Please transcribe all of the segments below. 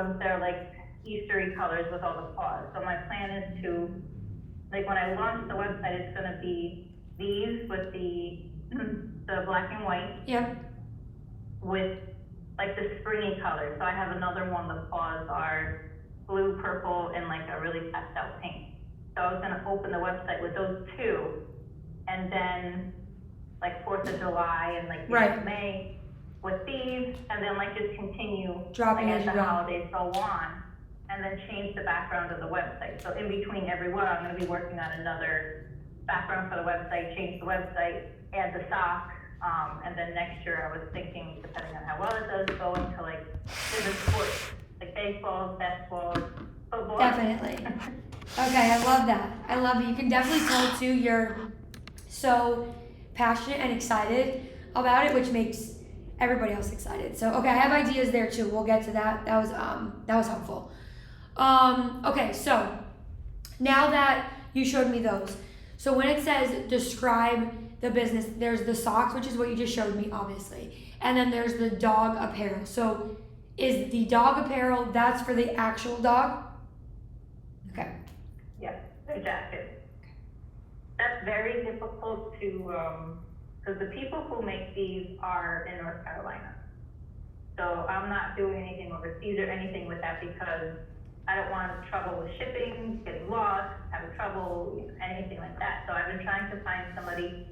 ones that are like Eastery colors with all the paws. So my plan is to, like when I launch the website, it's gonna be these with the black and white Yep. with like the springy colors. So I have another one, the paws are blue, purple, and like a really pastel pink. So I was gonna open the website with those two, and then like 4th of July and like Right. May with these, and then like just continue Dropping like as as you the go. holidays go on, and then change the background of the website. So in between every one, I'm gonna be working on another background for the website, change the website, add the sock, and then next year I was thinking, depending on how well it does, go into like different sports, like baseball, basketball, football. Definitely. Okay, I love that. I love it. You can definitely tell too you're so passionate and excited about it, which makes everybody else excited. So okay, I have ideas there too. We'll get to that. That was helpful. Okay, so now that you showed me those, so when it says describe the business, there's the socks, which is what you just showed me, obviously, and then there's the dog apparel. So is the dog apparel that's for the actual dog? Okay. Yeah, the jacket. That's very difficult to, because the people who make these are in North Carolina. So I'm not doing anything overseas or anything with that because I don't want trouble with shipping, getting lost, having trouble, anything like that. So I've been trying to find somebody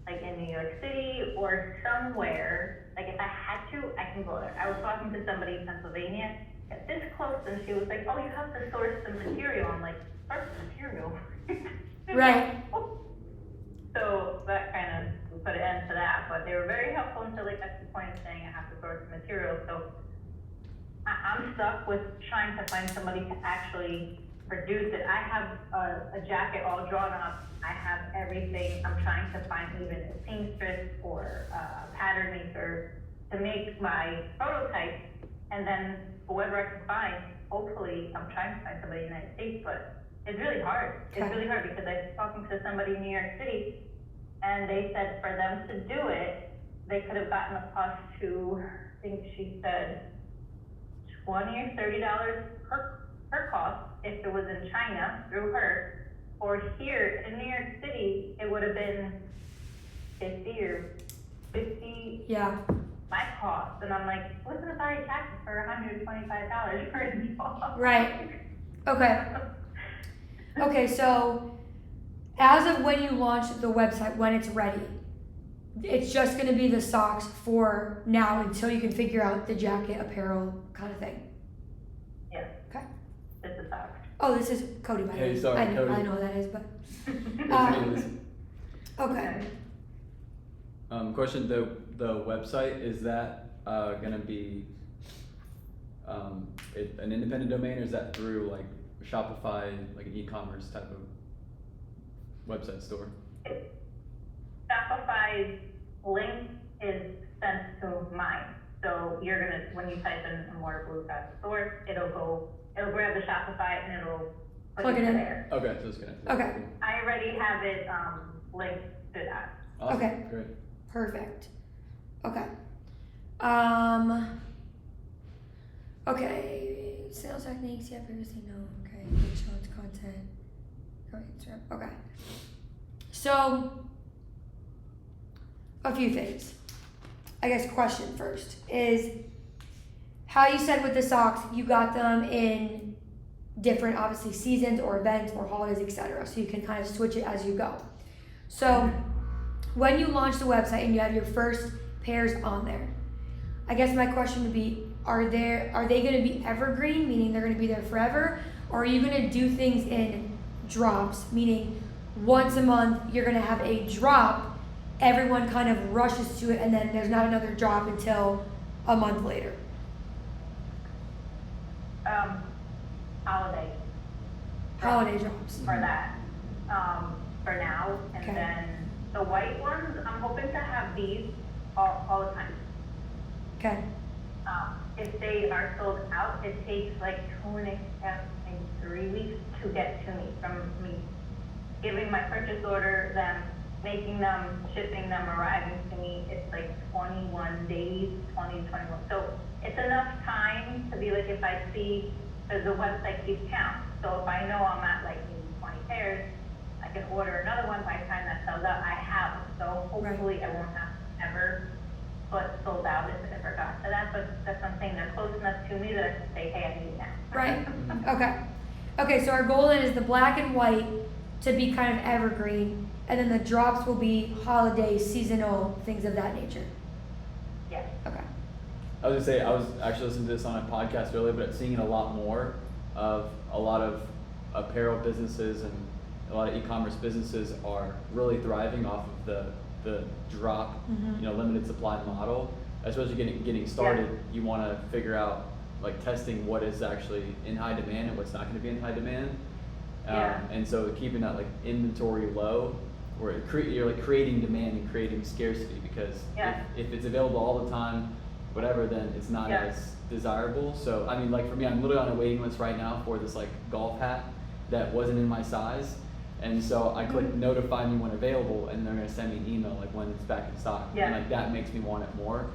like in New York City or somewhere, like if I had to, I can go there. I was talking to somebody in Pennsylvania, at this close, and she was like, oh, you have to source some material. I'm like, source material? Right. So that kind of put an end to that, but they were very helpful until they got to the point of saying I have to source material. So I'm stuck with trying to find somebody to actually produce it. I have a jacket all drawn up. I have everything. I'm trying to find even a seamstress or a pattern maker to make my prototype, and then whoever I can find, hopefully, I'm trying to find somebody in the United States, but it's really hard. It's Okay. really hard because I was talking to somebody in New York City, and they said for them to do it, they could have gotten us to, I think she said, $20 or $30 per cost if it was in China through her, or here in New York City, it would have been 50 or 50 Yeah. my cost. And I'm like, who's gonna buy a jacket for $125 for a job? Right. Okay. Okay, so as of when you launch the website, when it's ready, it's just going to be the socks for now until you can figure out the jacket, apparel kind of thing. Yeah. Okay. This is socks. Oh, this is Cody, by the way. Hey, sorry, Cody. I know who that is, but It's me. okay. Question, the website, is that gonna be an independent domain, or is that through like Shopify, like an e-commerce type of website store? Shopify's link is sent to mine. So you're gonna, when you type in immortalblue.store, it'll grab the Shopify and it'll put Plug it in. there. Okay, so it's gonna. Okay. I already have it, linked to that. Awesome. Okay. Great. Perfect. Okay. Okay. Sales techniques, yeah, previously known. Okay. Insurance content. Okay. So, a few things. I guess question first is how you said with the socks, you got them in different, obviously, seasons or events or holidays, etc. So you can kind of switch it as you go. So, when you launch the website and you have your first pairs on there, I guess my question would be, are they going to be evergreen, meaning they're going to be there forever, or are you going to do things in drops, meaning once a month you're going to have a drop, everyone kind of rushes to it, and then there's not another drop until a month later? Holiday. Holiday drops. For that, for now, and Okay. then the white ones, I'm hoping to have these all the time. Okay. If they are sold out, it takes like 2.5, maybe 3 weeks to get to me, from me giving my purchase order, them making them, shipping them, arriving to me. It's like 21 days, 20 to 21. So it's enough time to be like, if I see, because the website keeps count. So if I know I'm at like maybe 20 pairs, I can order another one. By the time that sells out, I have them. So hopefully I won't have to ever put sold out if it ever got to that. But that's something they're close enough to me that I can say, hey, I need it now. Right. Okay. Okay, so our goal then is the black and white to be kind of evergreen, and then the drops will be holiday, seasonal, things of that nature. Yes. Okay. I was gonna say, I was actually listening to this on a podcast earlier, but I'm seeing it a lot more of a lot of apparel businesses and a lot of e-commerce businesses are really thriving off of the drop, limited supply model. Especially getting started, you want to figure out, like, testing what is actually in high demand and what's not going to be in high demand. And so keeping that, like, inventory low, or you're like creating demand and creating scarcity, because if it's available all the time, whatever, then it's not as desirable. So I mean, like, for me, I'm literally on a waiting list right now for this, like, golf hat that wasn't in my size, and so I click notify me when available, and they're gonna send me an email like when it's back in stock, and like that makes me want it more.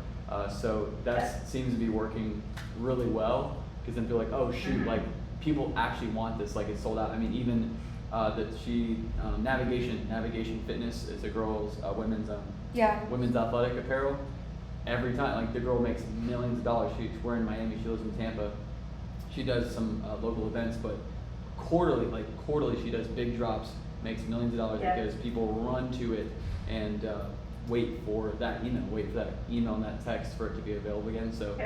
So that seems to be working really well, because then feel like, oh shoot, like people actually want this, like it's sold out. I mean, even Navigation Fitness is a girl's women's athletic apparel. Every time, like, the girl makes millions of dollars. We're in Miami, she lives in Tampa. She does some local events, but quarterly she does big drops, makes millions of dollars because people run to it and wait for that email and that text for it to be available again. So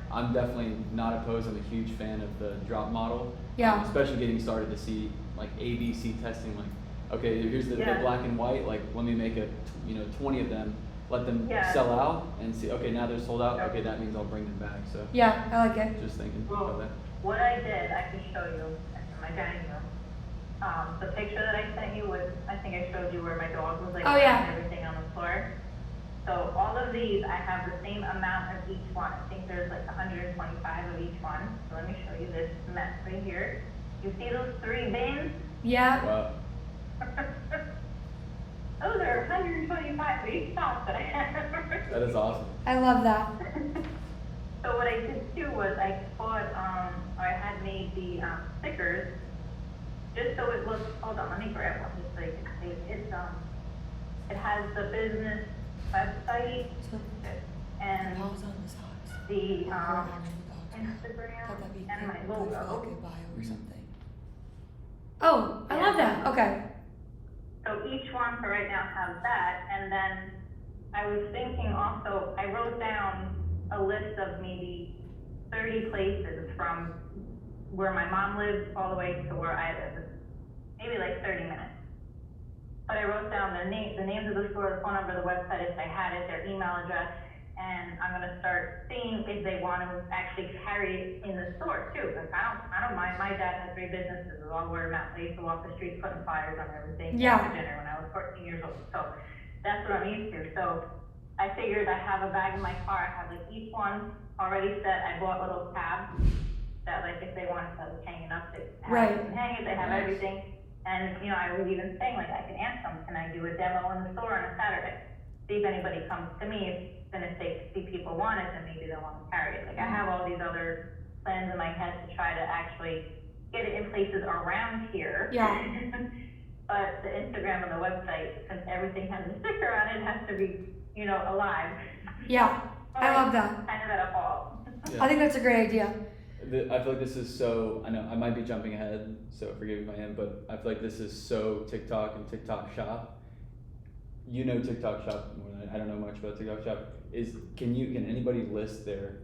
I'm definitely not opposed. I'm a huge fan of the drop model. Especially getting started to see, like, ABC testing, like, okay, here's the black and white, like, let me make 20 of them, let them sell out and see, okay, now they're sold out, okay, that means I'll bring them back. So I like it. just thinking about that. What I did, I can show you in my dining room. The picture that I sent you was, I think I showed you where my dog was, like, everything on the floor. So all of these, I have the same amount of each one. I think there's like 125 of each one. So let me show you this mess right here. You see those 3 bins? Yeah. Wow. Those are 125 of each stock that I have. That is awesome. I love that. So what I did too was I bought, I had made the stickers, just so it looks, hold on, let me grab one, just so you can see. It has the business website and the Instagram and my logo. Oh, I love that. Okay. So each one for right now has that, and then I was thinking also, I wrote down a list of maybe 30 places from where my mom lives all the way to where I live, maybe like 30 minutes. But I wrote down the names of the store, the phone number, the website if they had it, their email address, and I'm gonna start seeing if they want to actually carry it in the store too. Like, I don't mind. My dad has 3 businesses, with all word of mouth. I used to walk the streets putting flyers on everything for dinner when I was 14 years old. So that's what I'm used to. So I figured I have a bag in my car. I have, like, each one already set. I bought little tabs that, like, if they wanted to hang it up, they can hang it. They have everything. And, I was even saying, like, I can ask them, can I do a demo in the store on a Saturday? See if anybody comes to me. Then if they see people want it, then maybe they'll want to carry it. Like, I have all these other plans in my head to try to actually get it in places around here. But the Instagram and the website, since everything has a sticker on it, has to be, alive. I love that. Kind of at a halt. I think that's a great idea. I feel like this is so, I know I might be jumping ahead, so forgive me if I am, but I feel like this is so TikTok and TikTok Shop. You know TikTok Shop more than I don't know much about TikTok Shop. Can anybody list their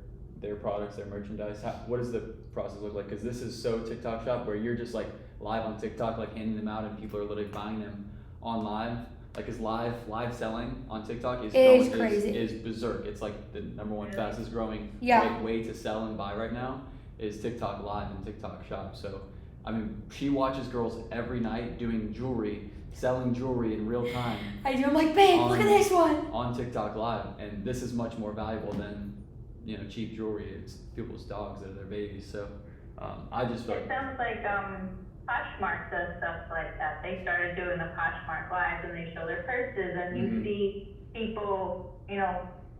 products, their merchandise? What does the process look like? Because this is so TikTok Shop, where you're just, like, live on TikTok, like, handing them out, and people are literally buying them on live. Like, is live selling on TikTok is crazy. Is berserk. It's like the #1 fastest growing way to sell and buy right now is TikTok Live and TikTok Shop. So, I mean, she watches girls every night doing jewelry, selling jewelry in real time. I do. I'm like, babe, look at this one. On TikTok Live, and this is much more valuable than, cheap jewelry. It's people's dogs that are their babies. So, I just feel it sounds like Poshmark does stuff like that. They started doing the Poshmark Lives, and they show their purses, and you see people,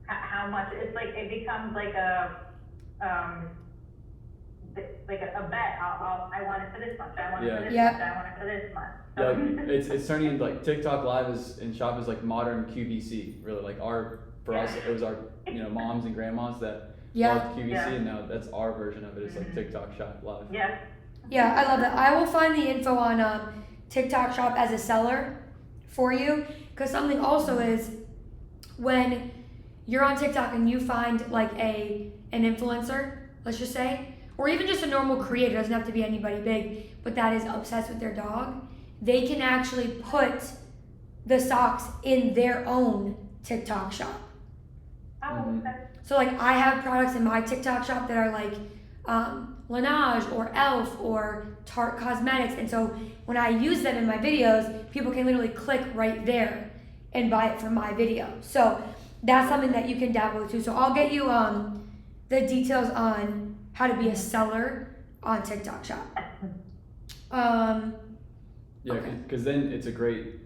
how much it's like. It becomes like a like a bet. I want it for this much. I want it for this Yeah. much. I want it for this much. Yeah, like, it's turning into like TikTok Live is in shop is like modern QVC. Really, like for us, it was our moms and grandmas that loved QVC, Yeah. and now that's our version of it. It's like TikTok Shop Live. Yeah. Yeah, I love that. I will find the info on TikTok Shop as a seller for you, because something also is when you're on TikTok and you find like an influencer, let's just say, or even just a normal creator, doesn't have to be anybody big, but that is obsessed with their dog, they can actually put the socks in their own TikTok shop. Oh, okay. So like I have products in my TikTok shop that are like Laneige or Elf or Tarte Cosmetics, and so when I use them in my videos, people can literally click right there and buy it from my video. So that's something that you can dabble too. So I'll get you the details on how to be a seller on TikTok shop. Yeah, Okay. because then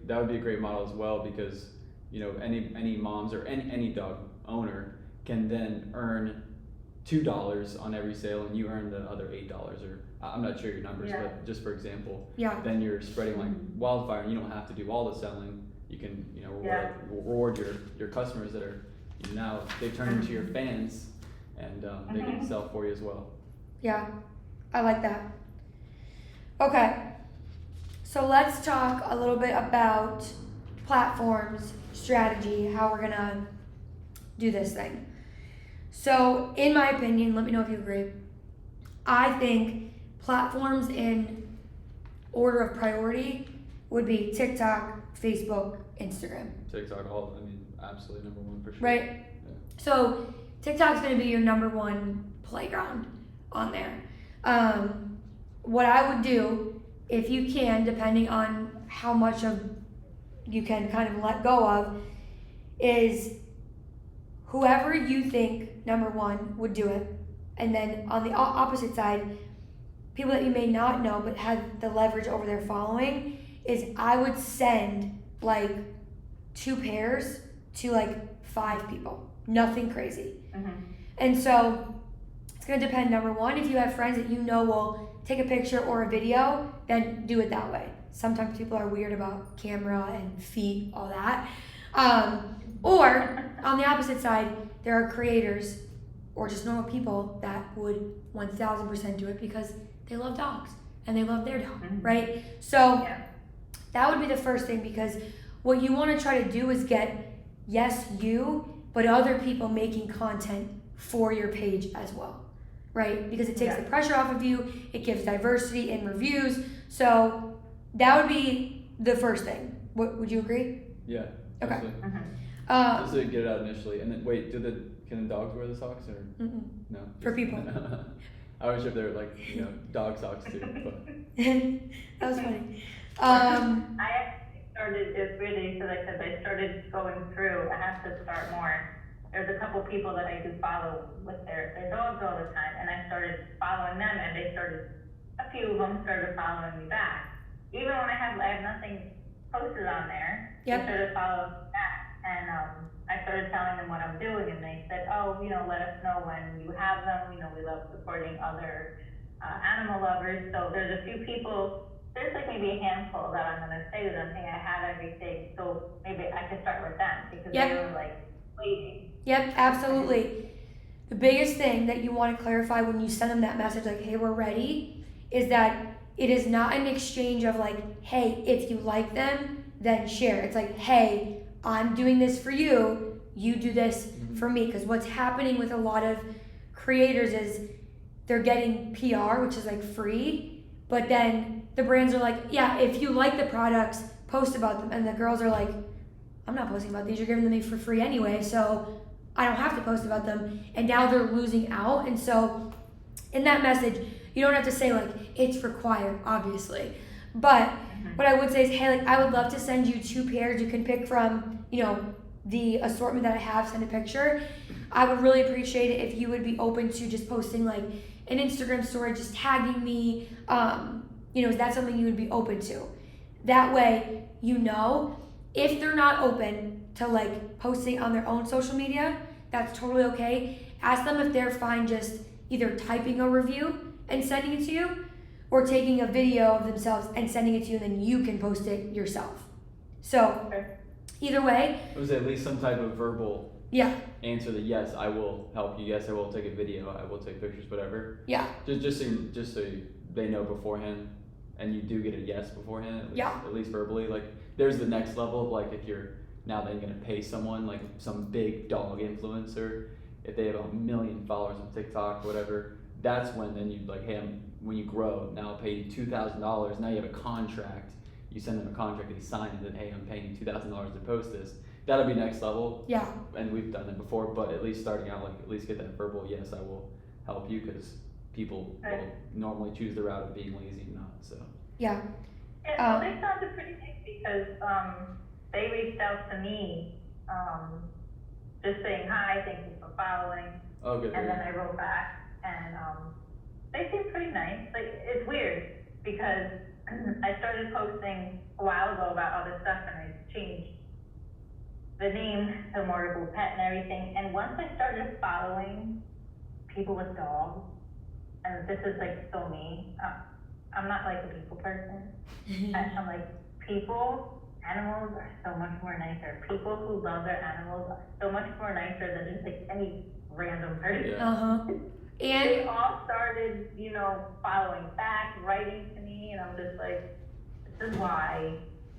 that would be a great model as well, because any moms or any dog owner can then earn $2 on every sale, and you earn the other $8, or I'm not sure your numbers, Yeah. but just for example, Yeah. then you're spreading like wildfire, and you don't have to do all the selling. You can reward your customers that are now they turn into your fans, and they can sell for you as well. Yeah, I like that. Okay, so let's talk a little bit about platforms, strategy, how we're gonna do this thing. So, in my opinion, let me know if you agree. I think platforms in order of priority would be TikTok, Facebook, Instagram. TikTok, absolutely number one for sure. Right? Yeah. So TikTok's gonna be your number one playground on there. What I would do, if you can, depending on how much of you can kind of let go of, is whoever you think, number one, would do it. And then on the opposite side, people that you may not know but have the leverage over their following, is I would send like 2 pairs to like 5 people. Nothing crazy. And so it's gonna depend, number one, if you have friends that you know will take a picture or a video, then do it that way. Sometimes people are weird about camera and feet, all that. Or on the opposite side, there are creators or just normal people that would 1000% do it because they love dogs and they love their dog, right? So that would be the first thing, because what you want to try to do is get, yes, you, but other people making content for your page as well, right? Because it takes the pressure off of you, it gives diversity in reviews. So that would be the first thing. Would you agree? Yeah. Okay. Absolutely. Uh, Just to get it out initially, and then wait, can the dogs wear the socks or no? For people. I wish if they were like dog socks too. But. That was funny. I actually started, it's really, so like I said, I started going through, I have to start more. There's a couple people that I do follow with their dogs all the time, and I started following them, and a few of them started following me back. Even when I have nothing posted on there, they started following me back, and I started telling them what I'm doing, and they said, oh, let us know when you have them, we love supporting other animal lovers. So there's a few people, there's like maybe a handful that I'm gonna say to them, hey, I have everything, so maybe I can start with them, because they were like waiting. Yep, absolutely. The biggest thing that you want to clarify when you send them that message, like, hey, we're ready, is that it is not an exchange of like, hey, if you like them, then share. It's like, hey, I'm doing this for you, you do this for me. Because what's happening with a lot of creators is they're getting PR, which is like free, but then the brands are like, yeah, if you like the products, post about them. And the girls are like, I'm not posting about these, you're giving them me for free anyway, so I don't have to post about them. And now they're losing out. And so in that message, you don't have to say like, it's required, obviously. But what I would say is, hey, like, I would love to send you 2 pairs. You can pick from, the assortment that I have, send a picture. I would really appreciate it if you would be open to just posting like an Instagram story, just tagging me. Is that something you would be open to? That way, if they're not open to like posting on their own social media, that's totally okay. Ask them if they're fine just either typing a review and sending it to you, or taking a video of themselves and sending it to you, and then you can post it yourself. So Okay. either way, It was at least some type of verbal yeah, answer that yes, I will help you. Yes, I will take a video. I will take pictures, whatever. yeah, Just so they know beforehand, and you do get a yes beforehand. At least, Yeah. At least verbally. Like there's the next level of like if you're now then gonna pay someone like some big dog influencer, if they have 1 million followers on TikTok, whatever. That's when then you like, hey, when you grow, now I'll pay you $2,000. Now you have a contract. You send them a contract, they sign it, and hey, I'm paying you $2,000 to post this. That'll be next level. yeah, And we've done it before, but at least starting out, like at least get that verbal yes, I will help you, because people Right. will normally choose the route of being lazy and not. So yeah, Yeah, well, they sounded pretty nice because, they reached out to me, just saying, hi, thank you for following. oh good. And then I wrote back, and they seem pretty nice. Like, it's weird because I started posting a while ago about other stuff, and I changed the name to Mortable Pet and everything. And once I started following people with dogs, and this is like so me, I'm not like a people person. I'm like, animals are so much more nicer. People who love their animals are so much more nicer than just like any random person. Yeah. uh-huh. They And all started, following back, writing to me, and I'm just like, this is why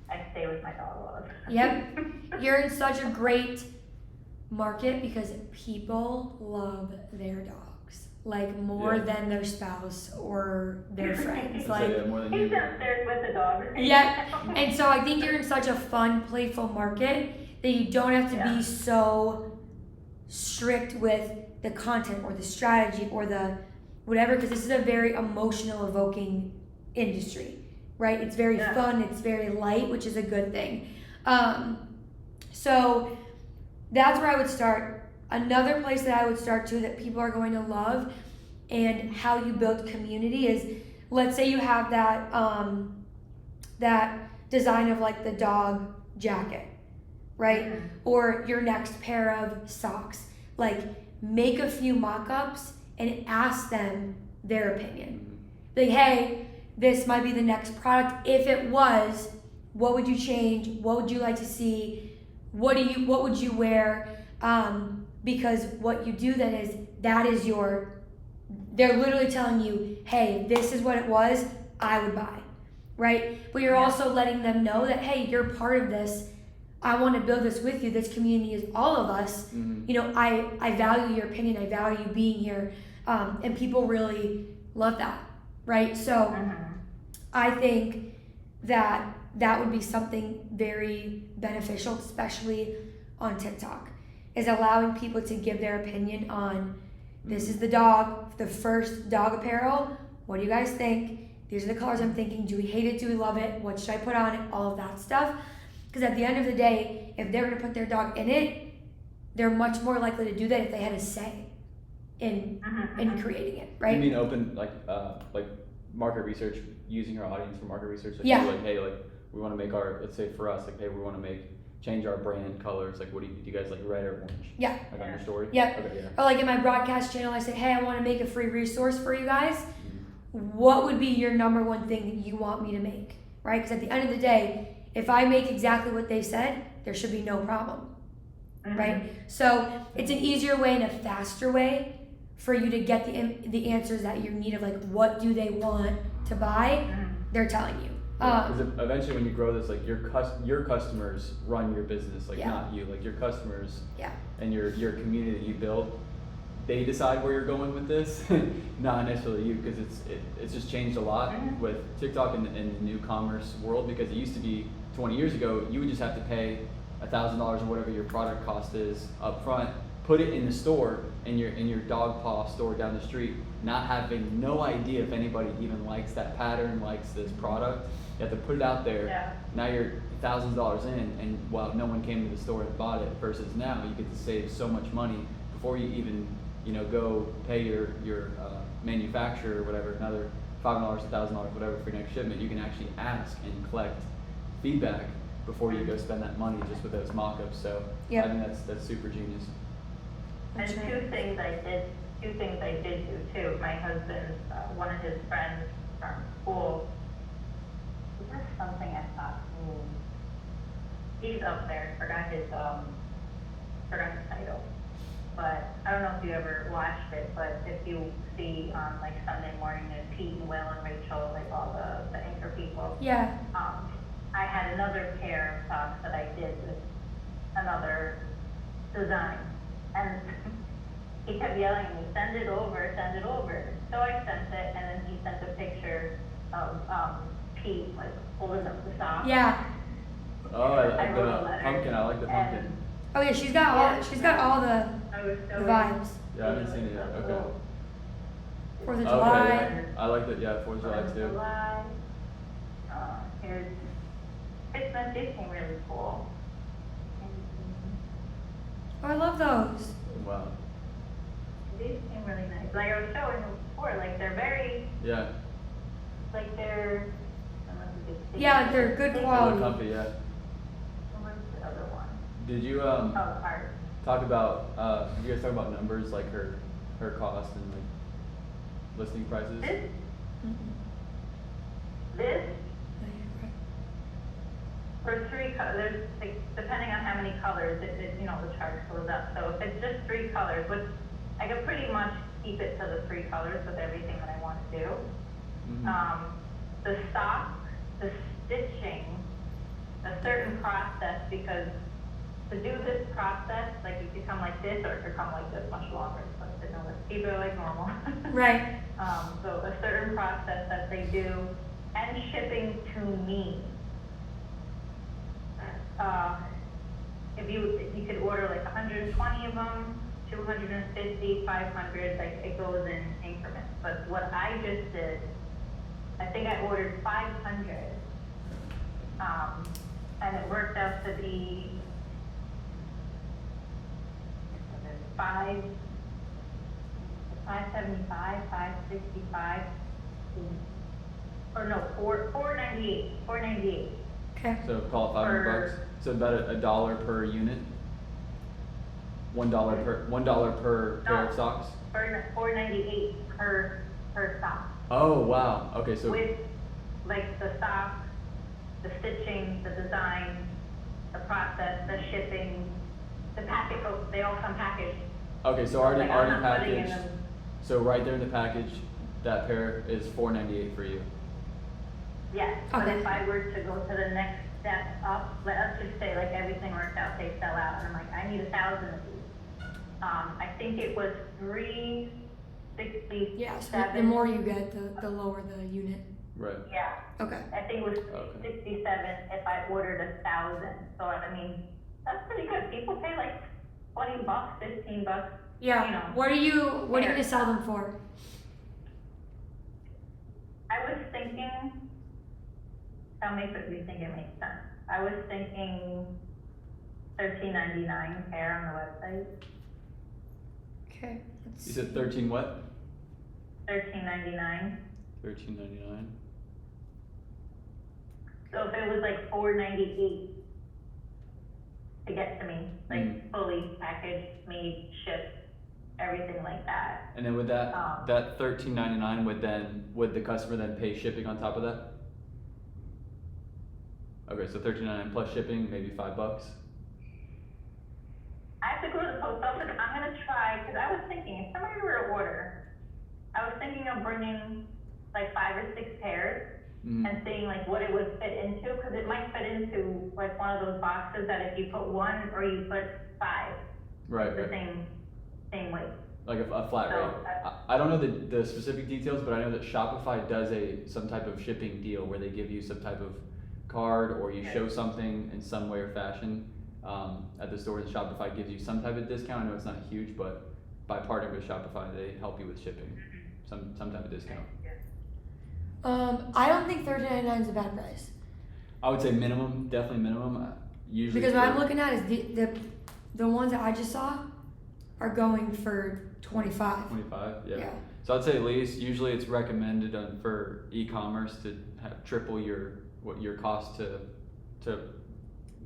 I stay with my dog all the time. Yep. You're in such a great market because people love their dogs, like more Yeah. than their spouse or their friends. I'd Like, say that more than He's you. downstairs with the dog. yeah. And so I think you're in such a fun, playful market that you don't have to Yeah. be so strict with the content or the strategy or the whatever, because this is a very emotional, evoking industry, right? It's very Yeah. fun, it's very light, which is a good thing. So that's where I would start. Another place that I would start too that people are going to love and how you build community is, let's say you have that that design of like the dog jacket, right? Mhm. Or your next pair of socks. Like, make a few mock-ups and ask them their opinion. Like, hey, this might be the next product. If it was, what would you change? What would you like to see? What would you wear? Because what you do then is they're literally telling you, hey, this is what it was, I would buy, right? But you're Yeah. also letting them know that, hey, you're part of this. I want to build this with you. This community is all of us. Mm-hmm. I value your opinion. I value being here. And people really love that, right? So Mhm. I think that would be something very beneficial, especially on TikTok, is allowing people to give their opinion on, this is the dog, the first dog apparel. What do you guys think? These are the colors I'm thinking. Do we hate it? Do we love it? What should I put on it? All of that stuff. Because at the end of the day, if they're going to put their dog in it, they're much more likely to do that if they had a say in Mhm. creating it, You right? mean open like market research, using our audience for market research? Like, Yeah. Like, hey, like we want to make let's say for us, like, hey, we want to change our brand colors. Like, what do you guys like, red or orange? Yeah. Like on your story? Yeah. Okay, yeah. Or like in my broadcast channel, I said, hey, I want to make a free resource for you guys. Mhm. What would be your number one thing that you want me to make, right? Because at the end of the day, if I make exactly what they said, there should be no problem, Mhm. right? So it's an easier way and a faster way for you to get the answers that you need of like, what do they want to buy? Mhm. They're telling you. Because eventually, when you grow this, like your customers run your business, like Yeah. not you. Like your customers Yeah. and your community that you build, they decide where you're going with this, not necessarily you, because it's just changed a lot Mhm. with TikTok and the new commerce world. Because it used to be 20 years ago, you would just have to pay $1,000 or whatever your product cost is up front, put it in the store in your dog paw store down the street, not having no idea if anybody even likes that pattern, likes this product. You have to put it out there. Yeah. Now you're thousands of dollars in, and while no one came to the store and bought it, versus now you get to save so much money before you even go pay your manufacturer or whatever another $500, $1,000, whatever for your next shipment. You can actually ask and collect feedback before you go spend that money just with those mock-ups. So Yep. I think that's super genius. And That's right. two things I did two things I did do too. My husband, one of his friends from school, there's something I thought, he's up there, forgot his title. But I don't know if you ever watched it, but if you see on like Sunday morning, there's Pete and Will and Rachel, like all the anchor people. Yeah. I had another pair of socks that I did with another design. And he kept yelling at me, send it over, send it over. So I sent it, and then he sent a picture of Pete like holding up the sock. Yeah. Oh, I like I wrote a the letter, pumpkin. I like the pumpkin. and Oh yeah, she's got all the I was so vibes. Yeah, I haven't seen it yet. Okay. 4th of Okay, July. yeah. I like that. Yeah, 4th of July too. July. Here's Christmas. These came really cool. Oh, I love those. Wow. These came really nice. Like I was showing them before, like they're very, Yeah. like they're. I don't know if you can see Yeah, it. like they're good They quality. look comfy. Yeah. Where's the other one? Did you Oh, the heart. talk about? Did you guys talk about numbers like her cost and like listing prices? This, Mhm. this No, you're right. for 3 colors, like depending on how many colors, it the charge goes up. So if it's just 3 colors, which I could pretty much keep it to the 3 colors with everything that I want to do. Mhm. The stock, the stitching, a certain process, because to do this process, like it could come like this or it could come like this much longer, but you know, let's keep it like normal. Right. So a certain process that they do, and shipping to me. If you could order like 120 of them, 250, 500, like it goes in increments. But what I just did, I think I ordered 500, and it worked out to be 575, 565, or no, 498. Okay. So call it 500 bucks. So about a dollar per unit. $1 per pair of No. socks. $498 per stock. Oh wow. Okay, so With like the stock, the stitching, the design, the process, the shipping, the package, they all come packaged. okay, so already Like, I'm not putting in packaged. them. So right there in the package, that pair is $498 for you. Yes, but Okay. if I were to go to the next step up, let's just say like everything worked out, they sell out, and I'm like, I need 1,000 of these. I think it was 367. Yeah. So the more you get, the lower the unit. Right. Yeah, Okay. I think it was Okay. 67 if I ordered 1,000. So I mean, that's pretty good. People pay like $20, $15. Yeah. You know, What are you fair. gonna sell them for? I was thinking, tell me if you think it makes sense. I was thinking $13.99 pair on the website. Okay. Let's You said see. 13 what? $13.99. $13.99. So if it was like $4.98 to get to me, like Mm. fully packaged, made, shipped, everything like that. And then would that Um, that $13.99 would the customer then pay shipping on top of that? Okay, so $13.99 plus shipping, maybe $5. I have to go to the post office. I'm gonna try, cause I was thinking, if somebody were to order, I was thinking of bringing like 5 or 6 pairs Mhm. and seeing like what it would fit into, cause it might fit into like one of those boxes that if you put 1 or you put 5, Right, the right. same weight. Like a flat So, rate. I don't know the specific details, but I know that Shopify does some type of shipping deal where they give you some type of card or you show something in some way or fashion at the store, and Shopify gives you some type of discount. I know it's not huge, but by partnering with Shopify, they help you with shipping, some type of discount. I don't think $13.99 is a bad price. I would say minimum, definitely minimum. Usually Because what I'm for- looking at is the ones that I just saw are going for 25. 25, yeah. Yeah. So I'd say at least, usually it's recommended for e-commerce to have triple what your cost to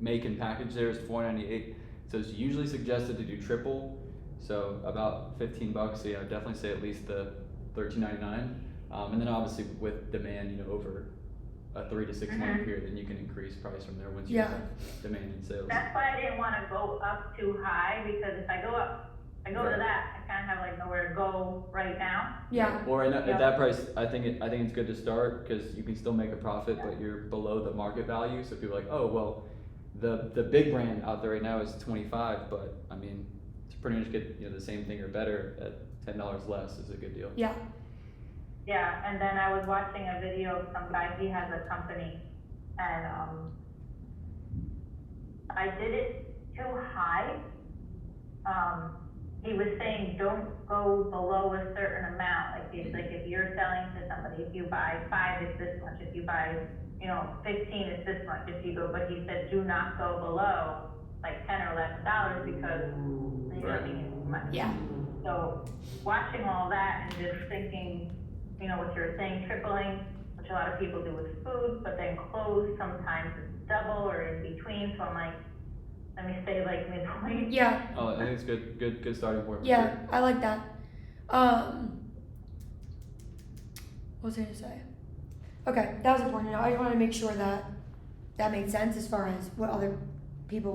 make and package there is $4.98. So it's usually suggested to do triple. So about $15. So yeah, I'd definitely say at least the $13.99. And then obviously with demand, over a 3 to 6 month period, then you can increase price from there once you Yeah. have demand and sales. That's why I didn't wanna go up too high, because if I go to Right. that, I kinda have like nowhere to go right now. Yeah. Or Yeah. at that price, I think it's good to start because you can still make a profit, but you're below the market value. So people are like, oh well, the big brand out there right now is 25, but I mean, to pretty much get the same thing or better at $10 less is a good deal. Yeah. Yeah, and then I was watching a video of some guy, he has a company, and, I did it too high. He was saying, don't go below a certain amount, if you're selling to somebody, if you buy 5, it's this much, if you buy, 15, it's this much, but he said, do not go below, like $10 or $11, because you're Right. making too much. Yeah. So, watching all that and just thinking, what you're saying, tripling, which a lot of people do with food, but then clothes, sometimes it's double or in between, so I'm like, let me stay like midpoint. Yeah. Oh, I think it's good starting point. For Yeah. sure. I like that. What was I gonna say? Okay, that was important. I just wanted to make sure that made sense as far as what other people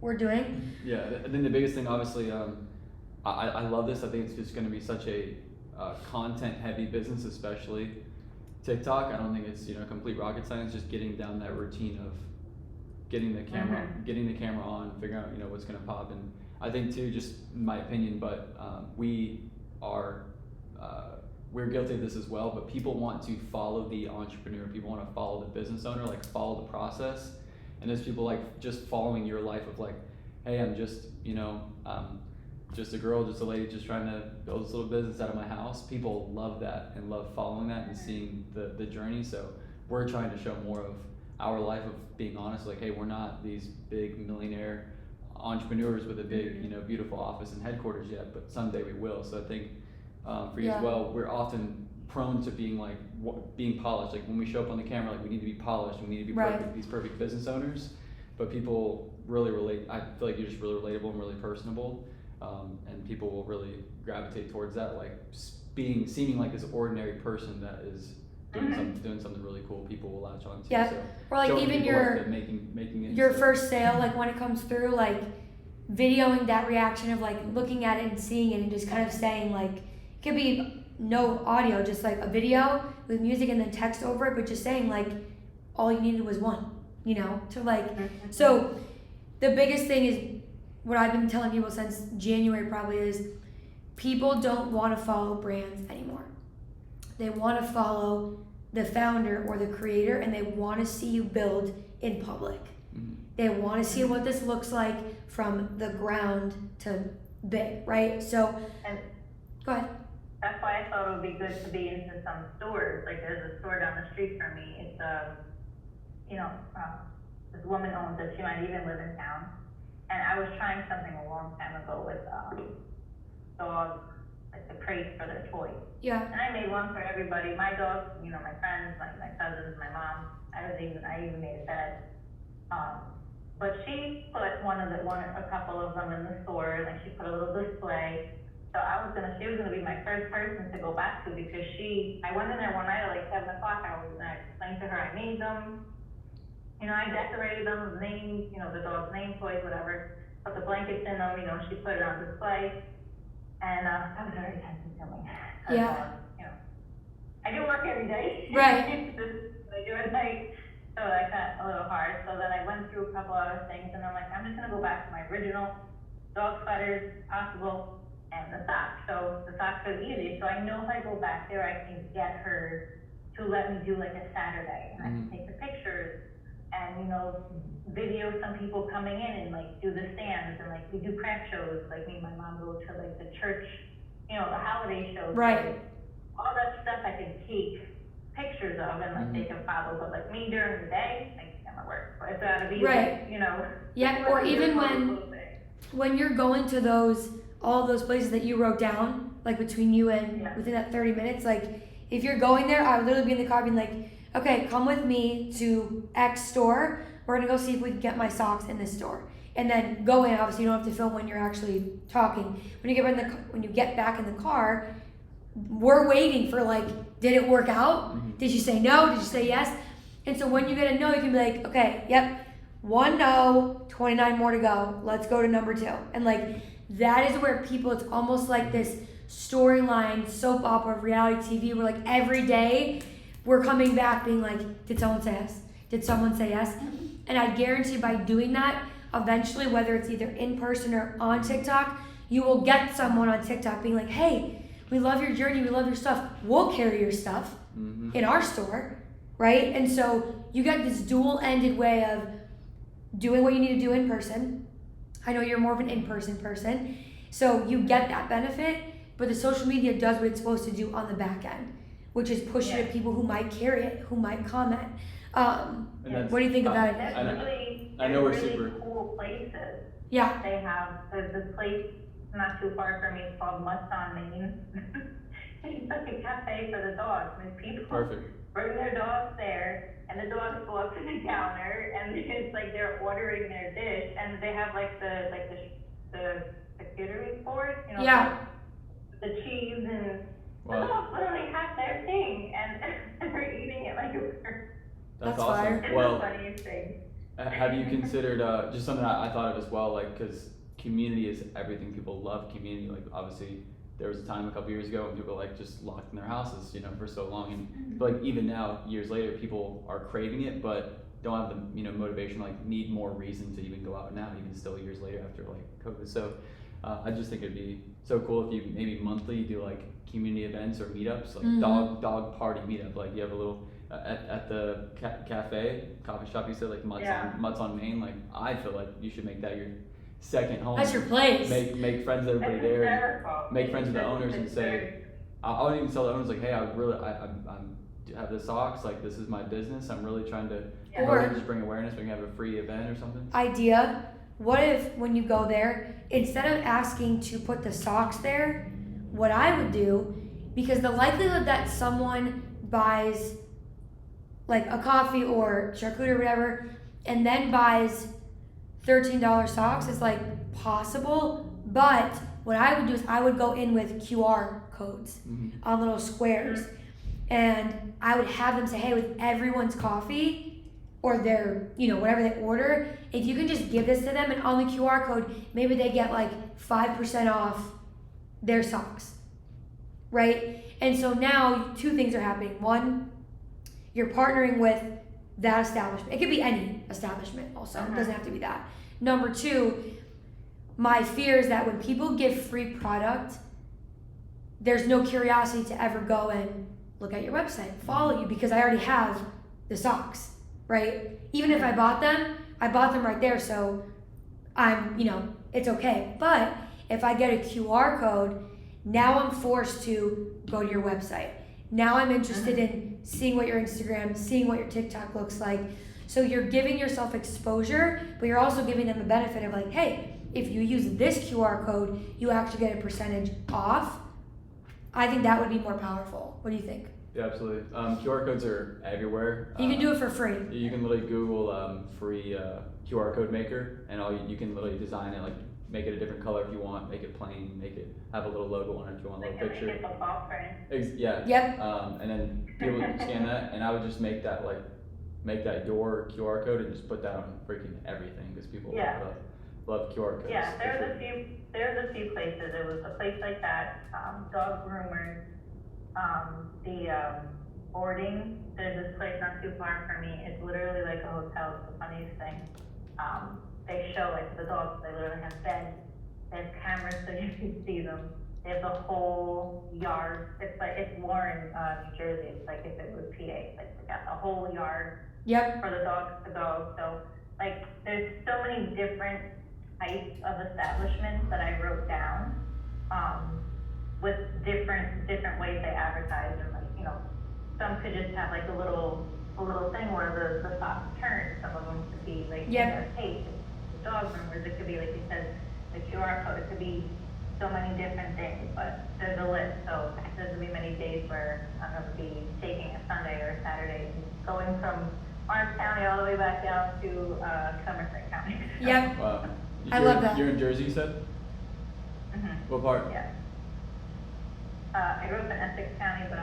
were doing. Yeah, and then the biggest thing, obviously, I love this. I think it's just going to be such a content-heavy business, especially TikTok. I don't think it's complete rocket science. Just getting down that routine of getting the camera on, figuring out what's going to pop. And I think too, just my opinion, but we're guilty of this as well. But people want to follow the entrepreneur. People want to follow the business owner, like follow the process. And there's people like just following your life of like, hey, I'm just, just a girl, just a lady, just trying to build this little business out of my house. People love that and love following that and seeing the journey. So we're trying to show more of our life of being honest, like, hey, we're not these big millionaire entrepreneurs with a big, beautiful office and headquarters yet, but someday we will. So I think for you as well, we're often prone to being like being polished. Like when we show up on the camera, like we need to be polished, we need to be perfect, these perfect business owners. But people really relate. I feel like you're just really relatable and really personable, and people will really gravitate towards that. Like seeming like this ordinary person that is doing something really cool. People will latch on to. Yeah, so or like even your like making it your first sale, like when it comes through, like videoing that reaction of like looking at it and seeing it and just kind of saying like it could be no audio, just like a video with music and then text over it, but just saying like all you needed was one, to like. So the biggest thing is what I've been telling people since January probably is people don't want to follow brands anymore. They want to follow the founder or the creator, and they want to see you build in public. They want to see what this looks like from the ground to big, right? So, go ahead. That's why I thought it would be good to be into some stores. Like there's a store down the street from me. It's this woman owns it. She might even live in town. And I was trying something a long time ago with dogs, like the crates for their toys. Yeah. And I made one for everybody. My dogs, my friends, my cousins, my mom. I even made a bed. But she put a couple of them in the store, and she put a little display. So she was gonna be my first person to go back to, because I went in there one night at like 7 o'clock. I explained to her I made them. I decorated them, names, the dog's name, toys, whatever. Put the blankets in them. She put it on display, and that was very time-consuming. Yeah. I do work every day. Right. I do at night, so that got a little hard. So then I went through a couple other things, and I'm like, I'm just gonna go back to my original dog sweaters, possible, and the socks. So the socks are easy. So I know if I go back there, I can get her to let me do like a Saturday, and I can take the pictures and video some people coming in and like do the stands, and like we do craft shows. Like me and my mom go to like the church, the holiday shows. Right. So all that stuff I can take pictures of and like they can follow. But like me during the day, like it's gonna work. But it's gotta be right. like, Yeah, or even when you're going to all those places that you wrote down, like between you and within that 30 minutes, like if you're going there, I would literally be in the car being like, okay, come with me to X store. We're gonna go see if we can get my socks in this store. and then go in. Obviously, you don't have to film when you're actually talking. When you get back in the car, we're waiting for like, did it work out? Mm-hmm. Did you say no? Did you say yes? And so when you get a no, you can be like, okay, yep, 1 no, 29 more to go. Let's go to number 2. And like, that is where people, it's almost like this storyline, soap opera, reality TV, where like every day we're coming back being like, did someone say yes? Did someone say yes? And I guarantee by doing that, eventually, whether it's either in person or on TikTok, you will get someone on TikTok being like, hey, we love your journey, we love your stuff. We'll carry your stuff in our store, right? And so you get this dual-ended way of doing what you need to do in person. I know you're more of an in-person person, so you get that benefit, but the social media does what it's supposed to do on the back end, which is push it to people who might carry it, who might comment. What do you think of that idea? I know we're really super cool places. Yeah. They have, there's this place not too far from me, it's called Mutts on Main. It's like a cafe for the dogs, and people perfect. bring their dogs there, and the dogs go up to the counter, and it's like they're ordering their dish, and they have like the charcuterie board, you know, Yeah. the cheese, and Wow. the dogs literally have their thing, and they're eating it like a bird. That's That's awesome. fire. It's Well, the funniest thing. have you considered just something that I thought of as well, like, because community is everything. People love community. Like, obviously, there was a time a couple years ago when people like just locked in their houses, you know, for so long, and but like even now, years later, people are craving it, but don't have the, you know, motivation, like need more reason to even go out now, even still years later after like COVID. So I just think it'd be so cool if you maybe monthly do like community events or meetups, like dog party meetup. Like you have a little at the coffee shop. You said like Mutts on Main. Like I feel like you should make that your second home. That's your place. Make friends with everybody there. And make friends with the owners and say, I would even tell the owners like, hey, I have the socks. Like this is my business. I'm really trying to Or- just bring awareness. We can have a free event or something. Idea. What if when you go there, instead of asking to put the socks there, what I would do, because the likelihood that someone buys like a coffee or charcuterie or whatever, and then buys $13 socks is like possible, but what I would do is I would go in with QR codes on little squares, and I would have them say, hey, with everyone's coffee or their, you know, whatever they order, if you can just give this to them, and on the QR code, maybe they get like 5% off their socks, right? And so now 2 things are happening. One, you're partnering with that establishment. It could be any establishment also. It doesn't have to be that. Number 2, my fear is that when people give free product, there's no curiosity to ever go and look at your website, follow you, because I already have the socks, right? Even if I bought them right there, so I'm, you know, it's okay. But if I get a QR code, now I'm forced to go to your website. Now I'm interested in seeing what your Instagram, seeing what your TikTok looks like. So you're giving yourself exposure, but you're also giving them the benefit of like, hey, if you use this QR code, you actually get a percentage off. I think that would be more powerful. What do you think? Yeah, absolutely. QR codes are everywhere. You can do it for free. You can literally Google free QR code maker, and you can literally design it, like make it a different color if you want, make it plain, make it have a little logo on it if you want a little picture. Make it a ball print. Yeah. Yep. And then people can scan that, and I would just make that your QR code and just put that on freaking everything, because people love QR codes. Yeah, there's a few places. There was a place like that, dog groomers, boarding. There's this place not too far from me. It's literally like a hotel. It's the funniest thing. They show like the dogs. They literally have beds. They have cameras so you can see them. They have the whole yard. It's Warren, New Jersey. It's like if it was PA. Like they got the whole yard for the dogs to go. So like there's so many different types of establishments that I wrote down, with different ways they advertise, and like, you know, some could just have like a little thing where the socks turn. Some of them could be like their tape, the dog groomers. It could be like you said, the QR code. It could be so many different things, but there's a list. So there's gonna be many days where I'm gonna be taking a Sunday or a Saturday, going from Orange County all the way back down to Somerset County. Yep. Wow. I love that. You're in Jersey, you said? Mhm. What part? Yeah. I grew up in Essex County, but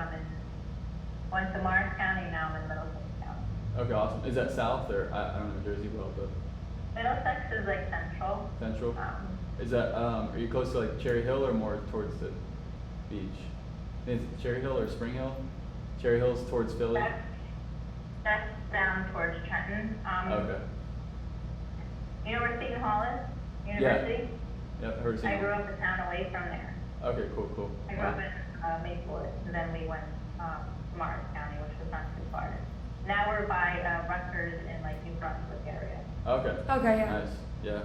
went to Morris County, now I'm in Middlesex County. Okay, awesome. Is that south or I don't know Jersey well, but Middlesex is like central. central? Is that are you close to like Cherry Hill or more towards the beach? Is it Cherry Hill or Spring Hill? Cherry Hill's towards Philly. That's down towards Trenton. Okay. You know where Seton Hall is? University? Yep, I heard of I Seton grew Hall. up a town away from there. Okay, cool. I grew up in Maplewood, and then we went to Morris County, which was not too far. Now we're by Rutgers in like New Brunswick area. Okay. Okay, yeah. Nice. Yeah.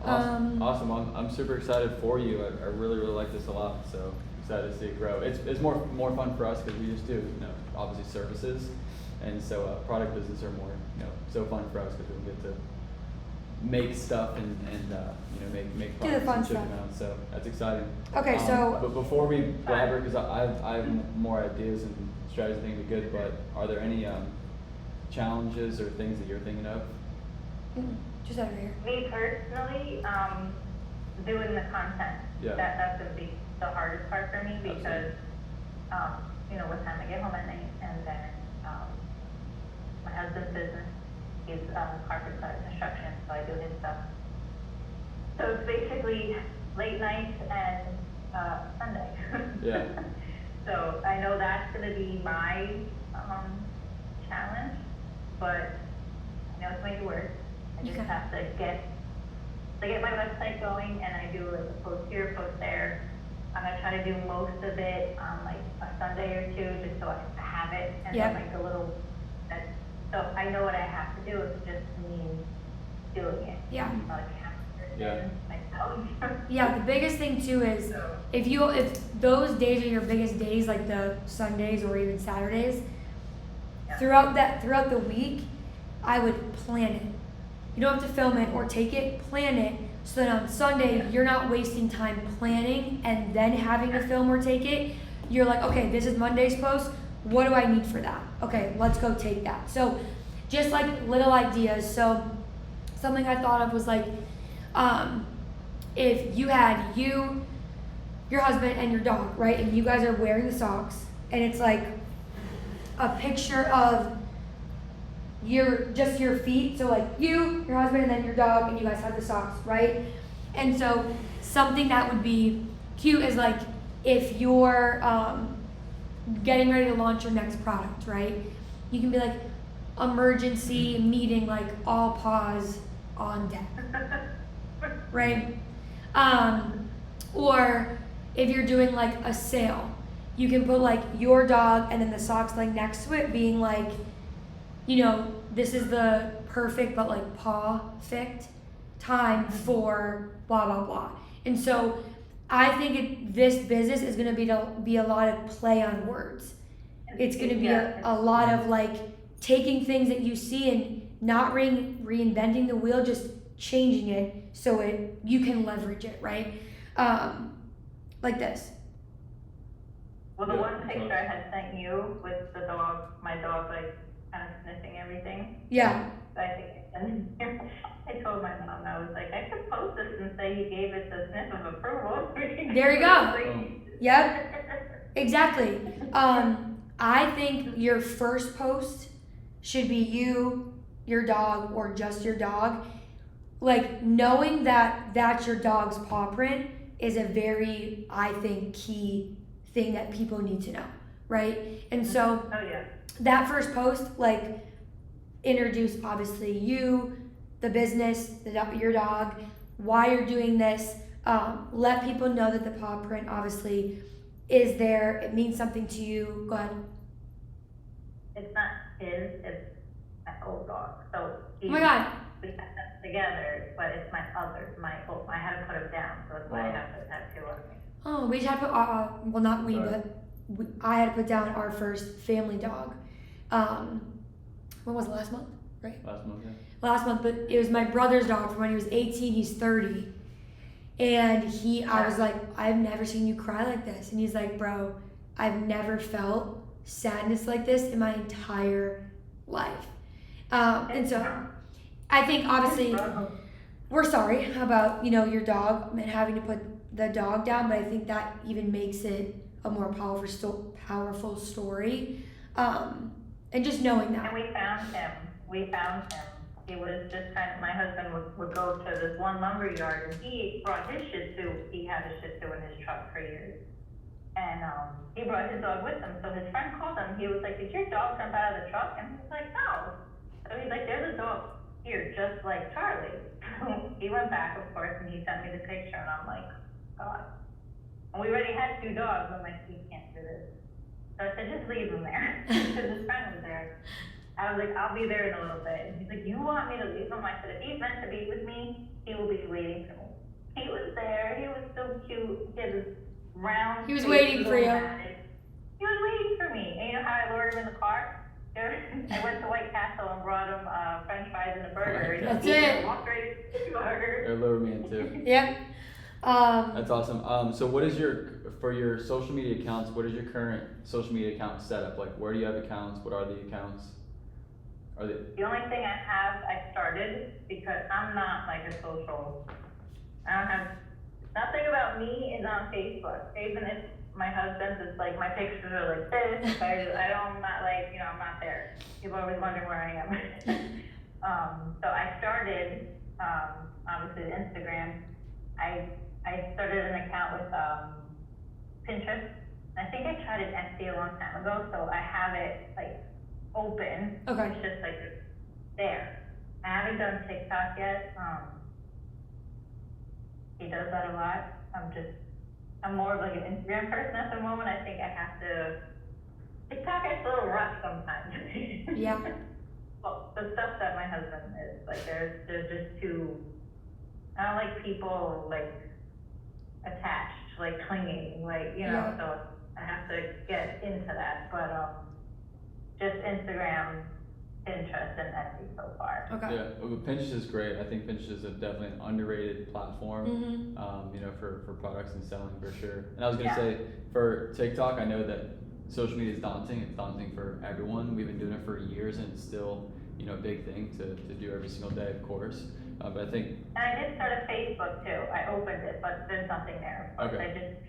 Awesome. Um, Awesome. I'm super excited for you. I really like this a lot. So excited to see it grow. It's more fun for us because we just do obviously services, and so product business are more so fun for us because we get to make stuff and make Do the products fun and ship stuff. them out. So that's exciting. Okay, so- but before we blabber, because I have more ideas and strategies I think would be good. But are there any challenges or things that you're thinking of? Just over here. Me personally, doing the content. Yeah. That's gonna be the hardest part for me because, what time I get home at night, and then, my husband's business is, carpenter construction, so I do his stuff. So it's basically late nights and, Sunday. Yeah. So I know that's gonna be my, challenge, but I know it's going to work. I just Okay. have to get my website going, and I do like a post here, post there. I'm gonna try to do most of it on like a Sunday or two, just so I have it, and Yep. then like a little, so I know what I have to do, it's just me doing it. Yeah. I'm not a camera Yeah. person myself. Yeah, the biggest thing too is if those days are your biggest days, like the Sundays or even Saturdays, Yeah. throughout the week, I would plan it. You don't have to film it or take it, plan it, so that on Sunday you're not wasting time planning and then having to film or take it. You're like, okay, this is Monday's post, what do I need for that? Okay, let's go take that. So just like little ideas. So something I thought of was like, if you had your husband and your dog, right, and you guys are wearing the socks, and it's like a picture of your feet, so like your husband and then your dog, and you guys have the socks, right? And so something that would be cute is like if you're getting ready to launch your next product, right? You can be like emergency meeting, like all paws on deck, right? Or if you're doing like a sale, you can put like your dog and then the socks like next to it, being like, this is the perfect but like paw-fict time for blah blah blah. And so I think this business is going to be a lot of play on words. It's going to be a lot of like taking things that you see and not reinventing the wheel, just changing it so you can leverage it, right? Like this. Well, the Yeah, one picture I had sent you with the dog, my dog, like, kind of sniffing everything. Yeah. So I think I told my mom, I was like, I could post this and say you gave it the sniff of approval. There you go. Yep. Exactly. I think your first post should be you, your dog, or just your dog. Like, knowing that that's your dog's paw print is a very, I think, key thing that people need to know, right? And so Oh, yeah. that first post, like, introduce obviously you, the business, your dog, why you're doing this. Let people know that the paw print obviously is there. It means something to you. Go ahead. It's not his, it's my old dog. So Oh my God. we had that together, but it's my other, I had to put him down, so that's why I Wow. have the tattoo on me. Oh, we just had to put, well, not we, Sorry. but I had to put down our first family dog. When was it, last month? Right? Last month, yeah. Last month, but it was my brother's dog from when he was 18, he's 30. And I was like, I've never seen you cry like this. And he's like, bro, I've never felt sadness like this in my entire life. And so I think obviously we're sorry about, your dog and having to put the dog down, but I think that even makes it a more powerful story. And just knowing that. And we found him. He was just my husband would go to this one lumber yard, and he brought his Shih Tzu. He had a Shih Tzu in his truck for years. And he brought his dog with him. So his friend called him. He was like, "Did your dog jump out of the truck?" And he was like, "No." So he's like, "There's a dog here, just like Charlie." He went back, of course, and he sent me the picture, and I'm like, God. And we already had 2 dogs. I'm like, we can't do this. So I said, just leave him there, because his friend was there. I was like, I'll be there in a little bit. And he's like, you want me to leave him? I said, if he's meant to be with me, he will be waiting for me. He was there. He was so cute. He had this round. He was waiting for you. He was waiting for me. And you know how I lured him in the car? I went to White Castle and brought him French fries and a burger. And That's he it. walked right into the burger. Or lure me in too. Yep. That's awesome. So what is for your social media accounts, what is your current social media account setup? Like, where do you have accounts? What are the accounts? Are they? The only thing I started, because I'm not like a social, I don't have, nothing about me is on Facebook. Even if my husband's, it's like my pictures are like this, I'm not like, I'm not there. People always wondering where I am. So I started, obviously Instagram. I started an account with Pinterest. I think I tried it Etsy a long time ago, so I have it like open. Okay. It's just like there. I haven't done TikTok yet. He does that a lot. I'm more of like an Instagram person at the moment. I think I have to. TikTok is a little rough sometimes. Yeah. Well, the stuff that my husband is like, they're just too. I don't like people like attached, like clinging, like Yeah. So I have to get into that. But just Instagram, Pinterest, and Etsy so far. Okay. Yeah, well, Pinterest is great. I think Pinterest is definitely an underrated platform. Mm-hmm. For products and selling for sure. And I was gonna Yeah. say for TikTok, I know that social media is daunting. It's daunting for everyone. We've been doing it for years, and it's still a big thing to do every single day, of course. But I think. And I did start a Facebook too. I opened it, but there's nothing there. Okay. I just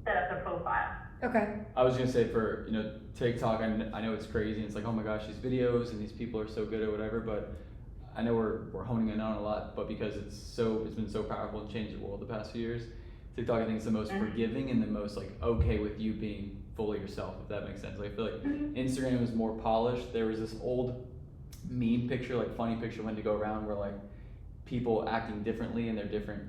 set up the profile. Okay. I was gonna say for TikTok, I know it's crazy. It's like, oh my gosh, these videos and these people are so good or whatever. But I know we're honing in on it a lot. But because it's been so powerful and changed the world the past few years. TikTok, I think, is the most forgiving and the most like okay with you being fully yourself, if that makes sense. Like, I feel like Instagram is more polished. There was this old meme picture, like funny picture, went to go around where like people acting differently in their different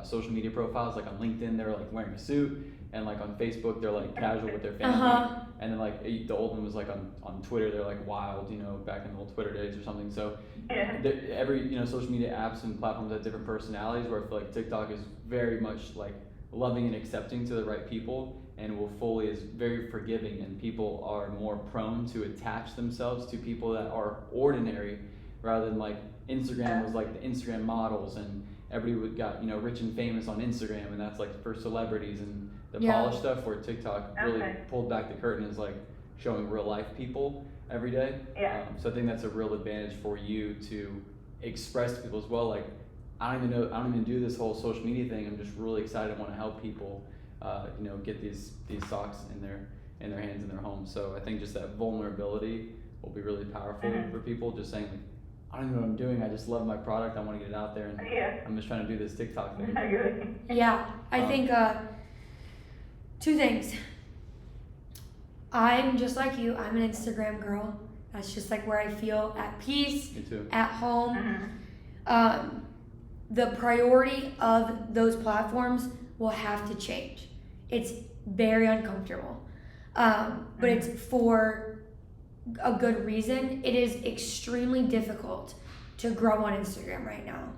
social media profiles. Like on LinkedIn, they're like wearing a suit, and like on Facebook, they're like casual with their family. And then like the old one was like on Twitter, they're like wild, back in the old Twitter days or something. So every social media apps and platforms have different personalities. Where I feel like TikTok is very much like loving and accepting to the right people, and is very forgiving, and people are more prone to attach themselves to people that are ordinary, rather than like Instagram was like the Instagram models, and everybody got rich and famous on Instagram, and that's like for celebrities and the polished stuff. Where TikTok really pulled back the curtain, is like showing real life people every day. So I think that's a real advantage for you to express to people as well. Like I don't even do this whole social media thing. I'm just really excited. I want to help people, get these socks in their hands in their homes. So I think just that vulnerability will be really powerful for people. Just saying like, I don't know what I'm doing. I just love my product. I want to get it out there, and I'm just trying to do this TikTok thing. Yeah, I think 2 things. I'm just like you. I'm an Instagram girl. That's just like where I feel at peace, Me too. at home. The priority of those platforms will have to change. It's very uncomfortable, but it's for a good reason. It is extremely difficult to grow on Instagram right now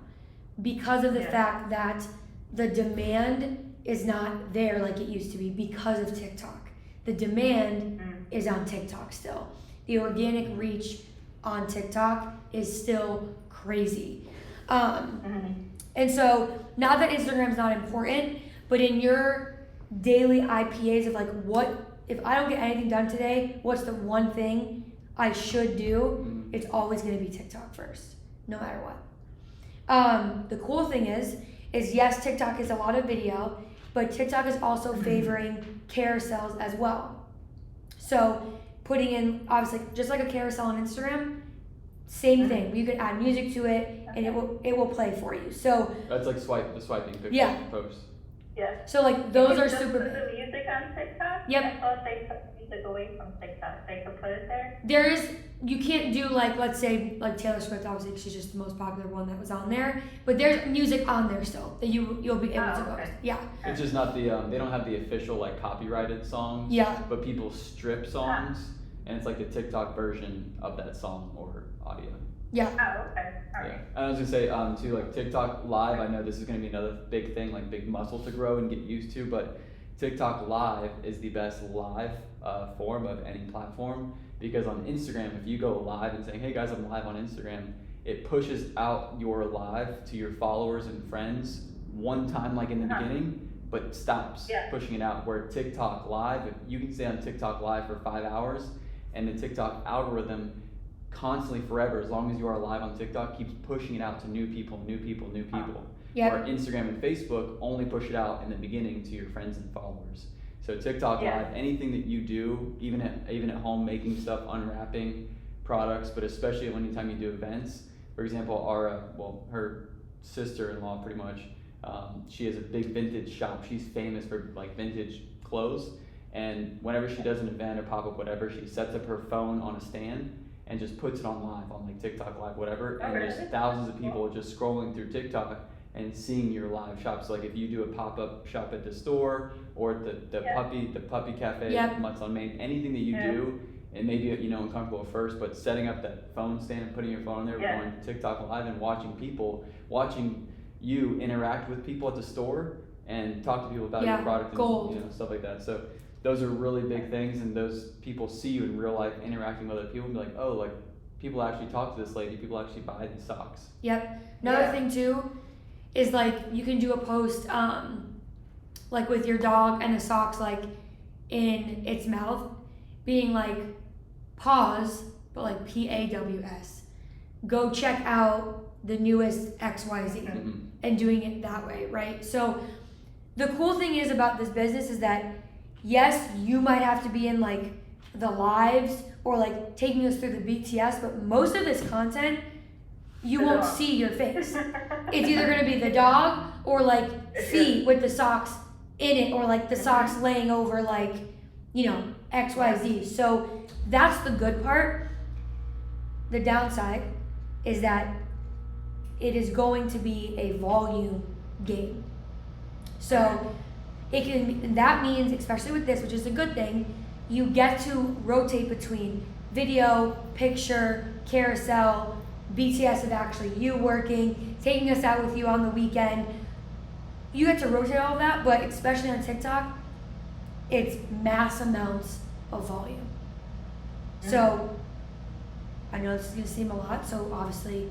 because of the fact that the demand is not there like it used to be because of TikTok. The demand is on TikTok still. The organic reach on TikTok is still crazy. And so, not that Instagram's not important, but in your daily IPAs of like, what, if I don't get anything done today, what's the one thing I should do? It's always going to be TikTok first, no matter what. The cool thing is yes, TikTok is a lot of video, but TikTok is also favoring carousels as well. So putting in, obviously, just like a carousel on Instagram, same thing. You could add music to it, and it will play for you. So That's like the swiping picture Yeah. post. Yeah. so like those You are can just super put big. the music on TikTok? Yep. I thought they took music away from TikTok. They could put it there? There is, you can't do like, let's say like Taylor Swift, obviously 'cause she's just the most popular one that was on there, but there's music on there still that you'll be able to Oh, post. okay. Yeah, It's just not the they don't have the official like copyrighted songs. Yeah. But people strip songs, and it's like the TikTok version of that song or audio. yeah, Oh, okay, Yeah. alright. And I was gonna say too, like TikTok Live. I know this is gonna be another big thing, like big muscle to grow and get used to. But TikTok Live is the best live form of any platform, because on Instagram, if you go live and saying, "Hey guys, I'm live on Instagram," it pushes out your live to your followers and friends one time, like in the beginning, but stops Yeah. pushing it out. Where TikTok Live, if you can stay on TikTok Live for 5 hours, and the TikTok algorithm constantly forever, as long as you are live on TikTok, keeps pushing it out to new people. Yep. Or Instagram and Facebook only push it out in the beginning to your friends and followers. So TikTok Yeah. Live, anything that you do, even at home, making stuff, unwrapping products, but especially anytime you do events. For example, her sister-in-law pretty much, she has a big vintage shop. She's famous for like vintage clothes, and whenever she does an event or pop-up, whatever, she sets up her phone on a stand and just puts it on live on like TikTok Live, whatever, and there's thousands of people just scrolling through TikTok and seeing your live shop. So like if you do a pop-up shop at the store or at the puppy cafe, Yep. Mutts on Main, anything that you do, and maybe uncomfortable at first, but setting up that phone stand and putting your phone there, Yeah. going TikTok Live and watching you interact with people at the store and talk to people about Yeah, your product and gold. stuff like that. So those are really big things, and those people see you in real life interacting with other people and be like, oh, like people actually talk to this lady, people actually buy these socks. Yep. Another Yeah. thing too is like you can do a post like with your dog and the socks like in its mouth, being like pause, but like PAWS. Go check out the newest XYZ Mhm. and doing it that way, right? So the cool thing is about this business is that yes, you might have to be in like the lives or like taking us through the BTS, but most of this content you won't see your face. It's either gonna be the dog or like feet with the socks in it, or like the socks laying over like, XYZ. So that's the good part. The downside is that it is going to be a volume game. So that means, especially with this, which is a good thing, you get to rotate between video, picture, carousel, BTS of actually you working, taking us out with you on the weekend. You get to rotate all of that, but especially on TikTok, it's mass amounts of volume. So I know this is gonna seem a lot, so obviously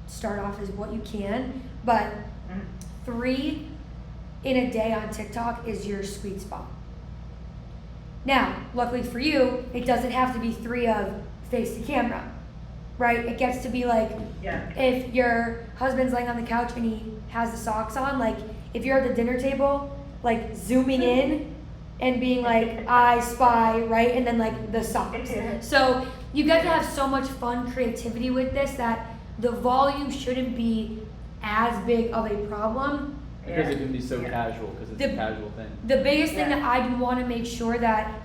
start off as what you can, but 3 in a day on TikTok is your sweet spot. Now, luckily for you, it doesn't have to be 3 of face to camera, right? It gets to be like, if your husband's laying on the couch and he has the socks on, like if you're at the dinner table, like zooming in and being like, I spy, right? And then like the socks. So you get to have so much fun creativity with this that the volume shouldn't be as big of a problem. Because it can be so casual, because it's a casual thing. The biggest thing that I want to make sure that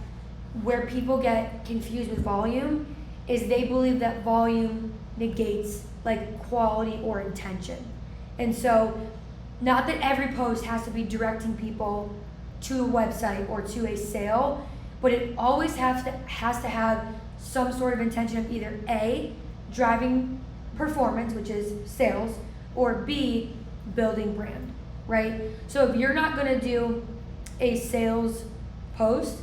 where people get confused with volume is they believe that volume negates like quality or intention. And so not that every post has to be directing people to a website or to a sale, but it always has to have some sort of intention of either A, driving performance, which is sales, or B, building brand, right? So if you're not gonna do a sales post,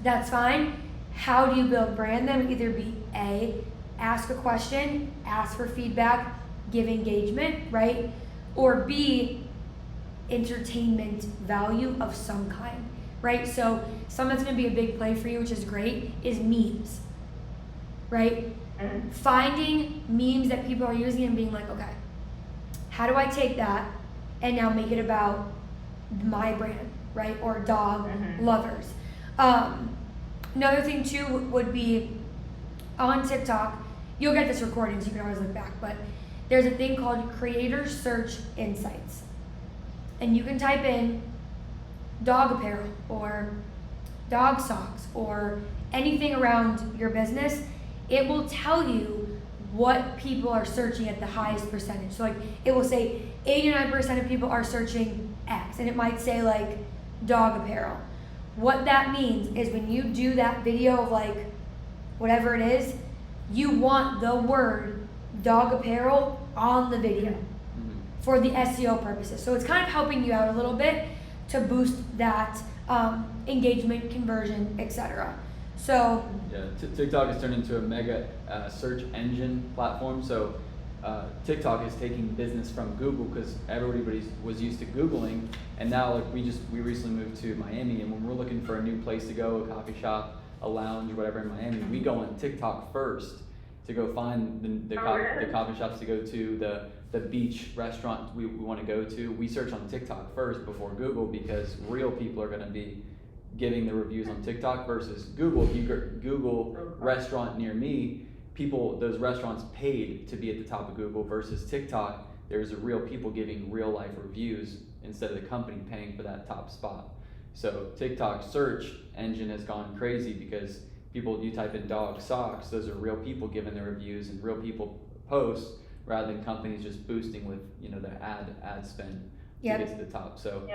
that's fine. How do you build brand then? Either be A, ask a question, ask for feedback, give engagement, right? Or B, entertainment value of some kind, right? So something that's gonna be a big play for you, which is great, is memes, right? Finding memes that people are using and being like, okay, how do I take that and now make it about my brand, right? Or dog lovers. Another thing too would be on TikTok, you'll get this recording so you can always look back, but there's a thing called Creator Search Insights. And you can type in dog apparel or dog socks or anything around your business. It will tell you what people are searching at the highest percentage. So like it will say 89% of people are searching X, and it might say like dog apparel. What that means is when you do that video of like whatever it is, you want the word dog apparel on the video for the SEO purposes. So it's kind of helping you out a little bit to boost that engagement, conversion, etc. So yeah, TikTok has turned into a mega search engine platform. So TikTok is taking business from Google because everybody was used to Googling, and now like we recently moved to Miami, and when we're looking for a new place to go, a coffee shop, a lounge, whatever in Miami, we go on TikTok first to go find the coffee shops to go to, the beach restaurant we want to go to. We search on TikTok first before Google because real people are going to be giving the reviews on TikTok versus Google. If you Google restaurant near me, those restaurants paid to be at the top of Google versus TikTok. There's real people giving real life reviews instead of the company paying for that top spot. So TikTok search engine has gone crazy because you type in dog socks, those are real people giving their reviews and real people posts rather than companies just boosting with the ad spend to get to the top. So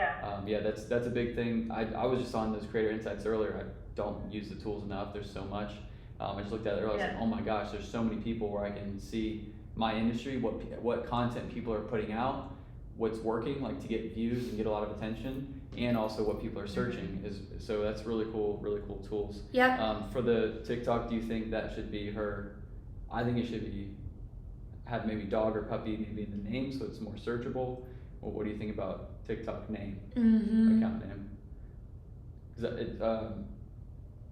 that's a big thing. I was just on those Creator Insights earlier. I don't use the tools enough. There's so much. I just looked at it earlier. I was like, oh my gosh, there's so many people where I can see my industry, what content people are putting out, what's working, like to get views and get a lot of attention, and also what people are searching. So that's really cool tools. Yeah. For the TikTok, do you think that should be her? I think it should have maybe dog or puppy maybe in the name so it's more searchable. Well, what do you think about TikTok name, account name? Because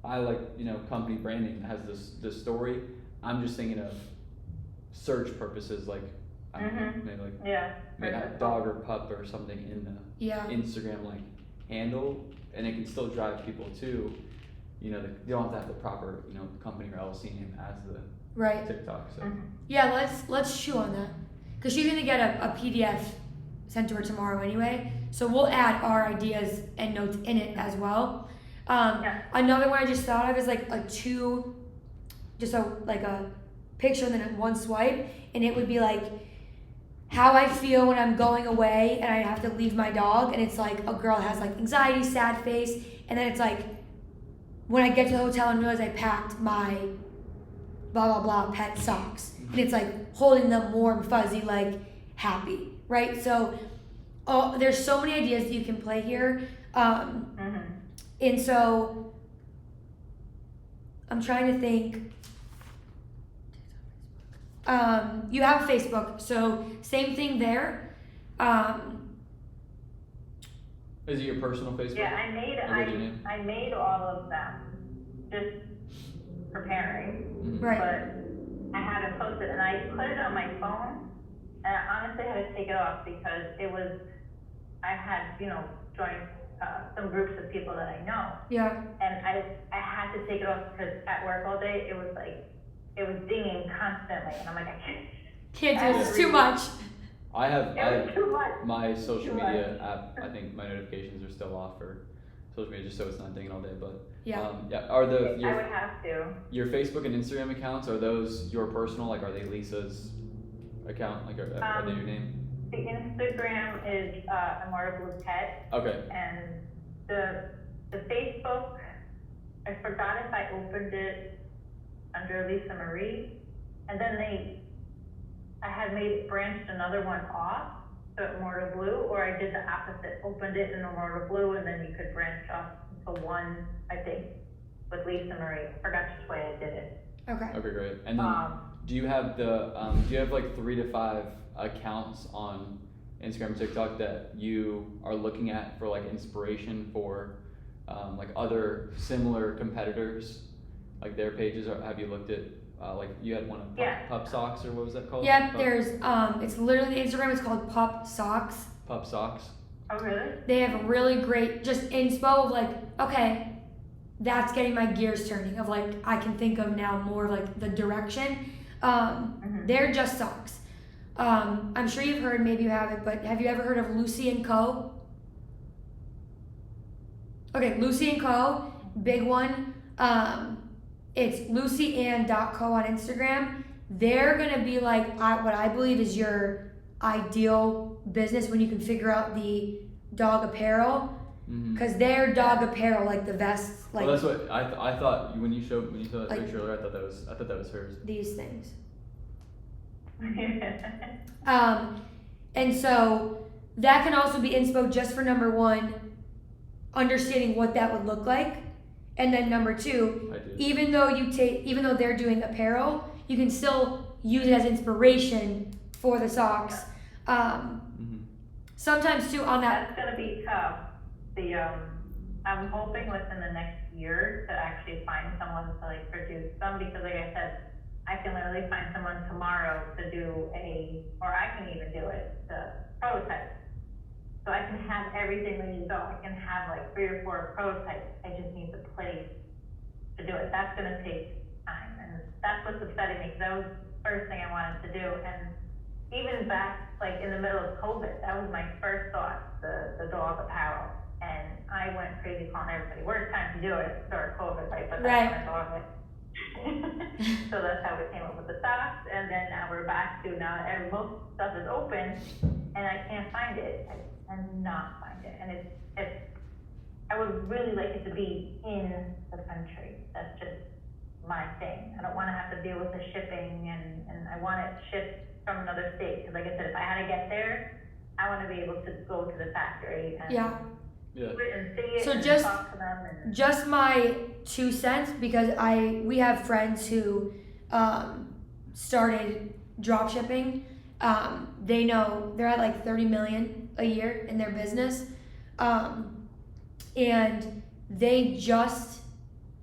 I like company branding that has this story. I'm just thinking of search purposes, like I don't know, maybe have dog or pup or something in the Instagram like handle, and it can still drive people to they don't have to have the proper company or LLC name as the TikTok. So yeah, let's chew on that because she's gonna get a PDF sent to her tomorrow anyway. So we'll add our ideas and notes in it as well. Another one I just thought of is like a picture and then one swipe, and it would be like how I feel when I'm going away and I have to leave my dog, and it's like a girl has like anxiety, sad face, and then it's like when I get to the hotel and realize I packed my blah blah blah pet socks, and it's like holding them warm, fuzzy, like happy, right? So there's so many ideas that you can play here. And so I'm trying to think. You have Facebook, so same thing there. Is it your personal Facebook? Yeah, I made all of them just preparing. Right. But I had to post it, and I put it on my phone, and I honestly had to take it off because I had joined some groups of people that I know. Yeah. And I had to take it off because at work all day it was dinging constantly, and I'm like, I can't do it. It's too much. I have too much. My social media app. I think my notifications are still off for social media, just so it's not dinging all day. But are I would have to. Your Facebook and Instagram accounts, are those your personal? Like, are they Lisa's account? Like, are they your name? The Instagram is Immortal Blue Pet. Okay. And the Facebook, I forgot if I opened it under Lisa Marie, and then I had branched another one off, so Immortal Blue, or I did the opposite, opened it in Immortal Blue, and then you could branch off to one, I think, with Lisa Marie. I forgot which way I did it. Okay, great. And then do you have like 3 to 5 accounts on Instagram and TikTok that you are looking at for like inspiration for like other similar competitors, like their pages, or have you looked at like you had one of Yeah. Pup Socks, or what was that called? Yep, Pup- there's it's literally Instagram is called Pup Socks. Pup Socks. Oh, really? They have a really great just inspo of like, okay, that's getting my gears turning of like I can think of now more of like the direction. They're just socks. I'm sure you've heard, maybe you haven't, but have you ever heard of Lucy and Co? Okay, Lucy and Co, big one. It's lucyann.co on Instagram. They're gonna be like what I believe is your ideal business when you can figure out the dog apparel, because they're dog apparel, like the vests, like Well, that's what I thought when you showed that Like- picture earlier. I thought that was hers. these things. And so that can also be inspo just for number one, understanding what that would look like, and then number two, I do. even though they're doing apparel, you can still use it as inspiration for the socks. Sometimes too on that. That's gonna be tough. I'm hoping within the next year to actually find someone to like produce them, because like I said, I can literally find someone tomorrow to do or I can even do it, the prototype. So I can have everything ready to go. I can have like 3 or 4 prototypes. I just need the place to do it. That's gonna take time, and that's what's upsetting me, because that was the first thing I wanted to do. And even back like in the middle of COVID, that was my first thought, the dog apparel. And I went crazy calling everybody, worst time to do it, start COVID, right? But that's when I thought of it. So that's how we came up with the socks, and then now we're back to most stuff is open, and I can't find it. I cannot find it, and it's. I would really like it to be in the country. That's just my thing. I don't want to have to deal with the shipping, and I want it shipped from another state. Because like I said, if I had to get there, I want to be able to go to the factory and Yeah. Yeah. do it and see it So and just- talk to them. And Just my 2 cents, because we have friends who started drop shipping. They know they're at like 30 million a year in their business, and they just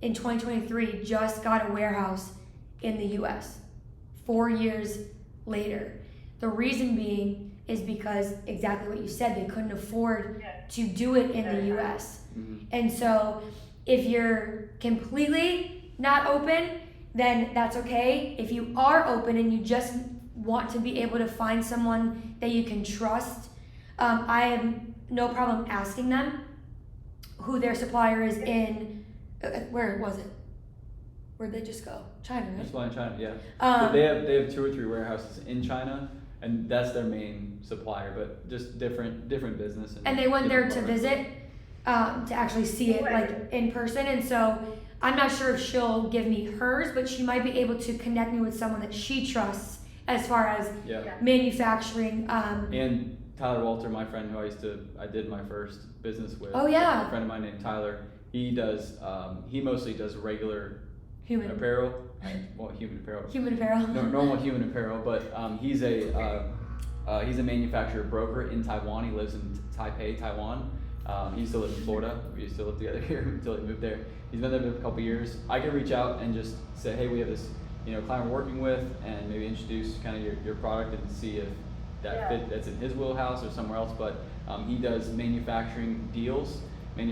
in 2023 just got a warehouse in the U.S. 4 years later. The reason being is because exactly what you said, they couldn't afford to do it in the U.S. And so if you're completely not open, then that's okay. If you are open and you just want to be able to find someone that you can trust, I have no problem asking them who their supplier is in. Where was it? Where'd they just go? China, right? Just in China, yeah. But they have 2 or 3 warehouses in China, and that's their main supplier. But just different business. And they went there different to products. visit, to actually see it like in person. And so I'm not sure if she'll give me hers, but she might be able to connect me with someone that she trusts as far as Yeah. manufacturing. And Tyler Walter, my friend who I did my first business with. Oh, yeah. A friend of mine named Tyler. He does. He mostly does regular Human apparel. Human apparel. apparel. Normal human apparel, but he's a manufacturer broker in Taiwan. He lives in Taipei, Taiwan. He used to live in Florida. We used to live together here until he moved there. He's been there for a couple years. I can reach out and just say, hey, we have this client we're working with, and maybe introduce kind of your product and see if that's in his wheelhouse or somewhere else. But he does manufacturing deals. He's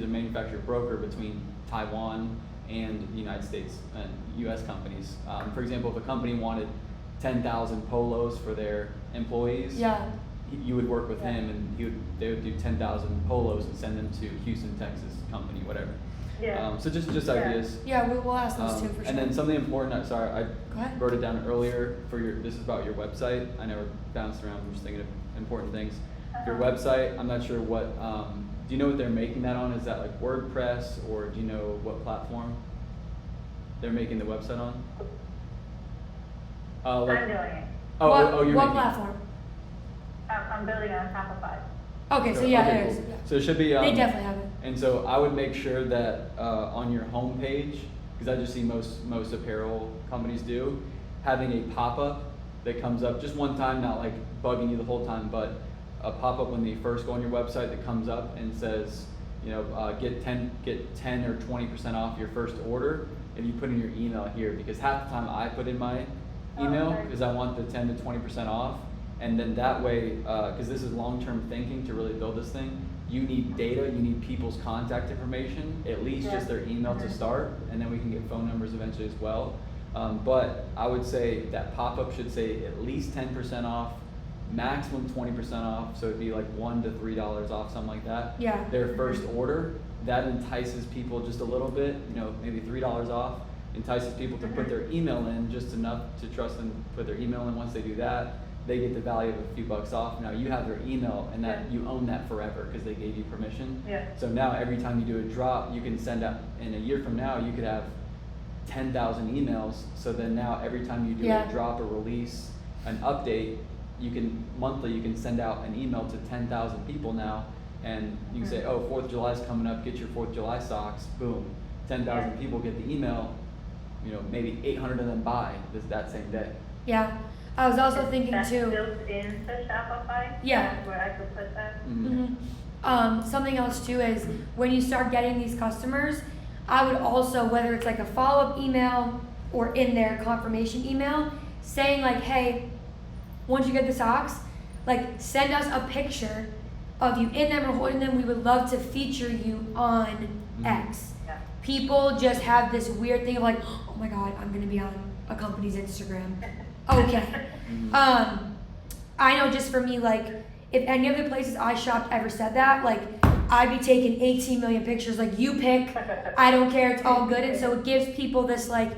a manufacturer broker between Taiwan and the United States and U.S. companies. For example, if a company wanted 10,000 polos for their employees, Yeah. you would work with him, and they would do 10,000 polos and send them to Houston, Texas company, whatever. yeah. So just ideas. Yeah, we'll ask those too for sure. And then something important. I Go ahead. wrote it down earlier this is about your website. I never bounced around. I'm just thinking of important things. Your website. I'm not sure what. Do you know what they're making that on? Is that like WordPress, or do you know what platform they're making the website on? I'm doing it. You're what making it. platform? I'm building on Shopify. Okay, so yeah, Okay, there is. cool. Yeah. So it should be. They definitely have it. And so I would make sure that on your homepage, because I just see most apparel companies do, having a pop-up that comes up just one time, not like bugging you the whole time, but a pop-up when they first go on your website that comes up and says, get 10 or 20% off your first order. if you put in your email here, because half the time I put in my email okay. because I want the 10 to 20% off, and then that way, because this is long-term thinking to really build this thing, you need data, you need people's contact information, at least just their email to start, and then we can get phone numbers eventually as well. But I would say that pop-up should say at least 10% off, maximum 20% off, so it'd be like $1 to $3 off, something like that. Yeah. Their first order, that entices people just a little bit, maybe $3 off, entices people to put their email in just enough to trust them to put their email in. Once they do that, they get the value of a few bucks off. Now you have their email, and that you own that forever because they gave you permission. Yeah. So now every time you do a drop, you can send out, in a year from now, you could have 10,000 emails. So then now every time you do a drop or release, an update, you can send out an email to 10,000 people now, and you can say, oh, 4th of July is coming up, get your 4th of July socks, boom. 10,000 people get the email, maybe 800 of them buy that same day. Yeah. I was also thinking That's too. built into Shopify? Yeah. Where I could put that? Something else too is when you start getting these customers, I would also, whether it's like a follow-up email or in their confirmation email, saying like, hey, once you get the socks, like send us a picture of you in them or holding them. We would love to feature you on X. Yeah. People just have this weird thing of like, oh my God, I'm gonna be on a company's Instagram. Okay. I know just for me, like, if any of the places I shopped ever said that, like, I'd be taking 18 million pictures, like, you pick, I don't care, it's all good. And so it gives people this, like,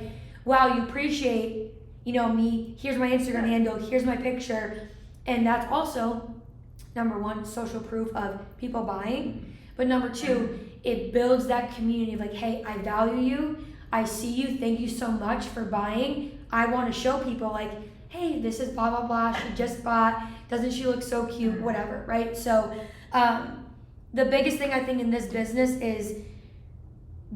wow, you appreciate, me, here's my Instagram handle, here's my picture. And that's also, number one, social proof of people buying. But number two, it builds that community of like, hey, I value you, I see you, thank you so much for buying. I want to show people like, hey, this is blah, blah, blah, she just bought, doesn't she look so cute, whatever, right? So the biggest thing I think in this business is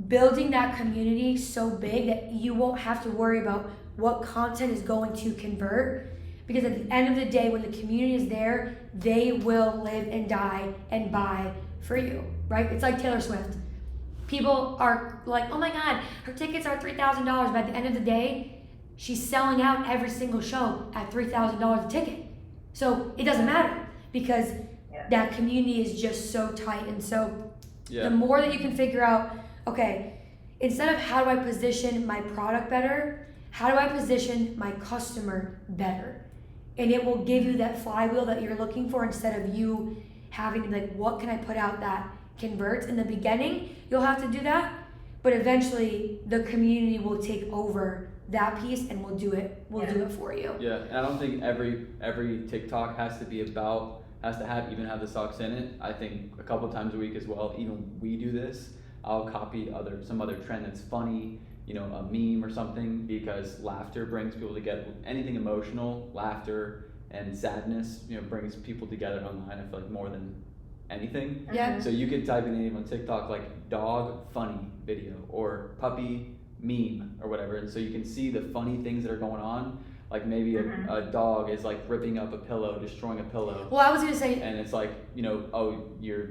building that community so big that you won't have to worry about what content is going to convert, because at the end of the day, when the community is there, they will live and die and buy for you, right? It's like Taylor Swift. People are like, oh my God, her tickets are $3,000, but at the end of the day, she's selling out every single show at $3,000 a ticket. So it doesn't matter because that community is just so tight. And so the more that you can figure out, okay, instead of how do I position my product better, how do I position my customer better? And it will give you that flywheel that you're looking for instead of you having to be like, what can I put out that converts? In the beginning, you'll have to do that, but eventually the community will take over that piece and we'll do it for you. Yeah, and I don't think every TikTok has to have the socks in it. I think a couple times a week as well, even we do this, I'll copy some other trend that's funny, a meme or something, because laughter brings people together. Anything emotional, laughter and sadness, brings people together online, I feel like, more than anything. Yeah. So you could type in anything on TikTok like dog funny video or puppy meme or whatever, and so you can see the funny things that are going on, like maybe a dog is like ripping up a pillow, destroying a pillow. Well, I was gonna say, and it's like, oh, your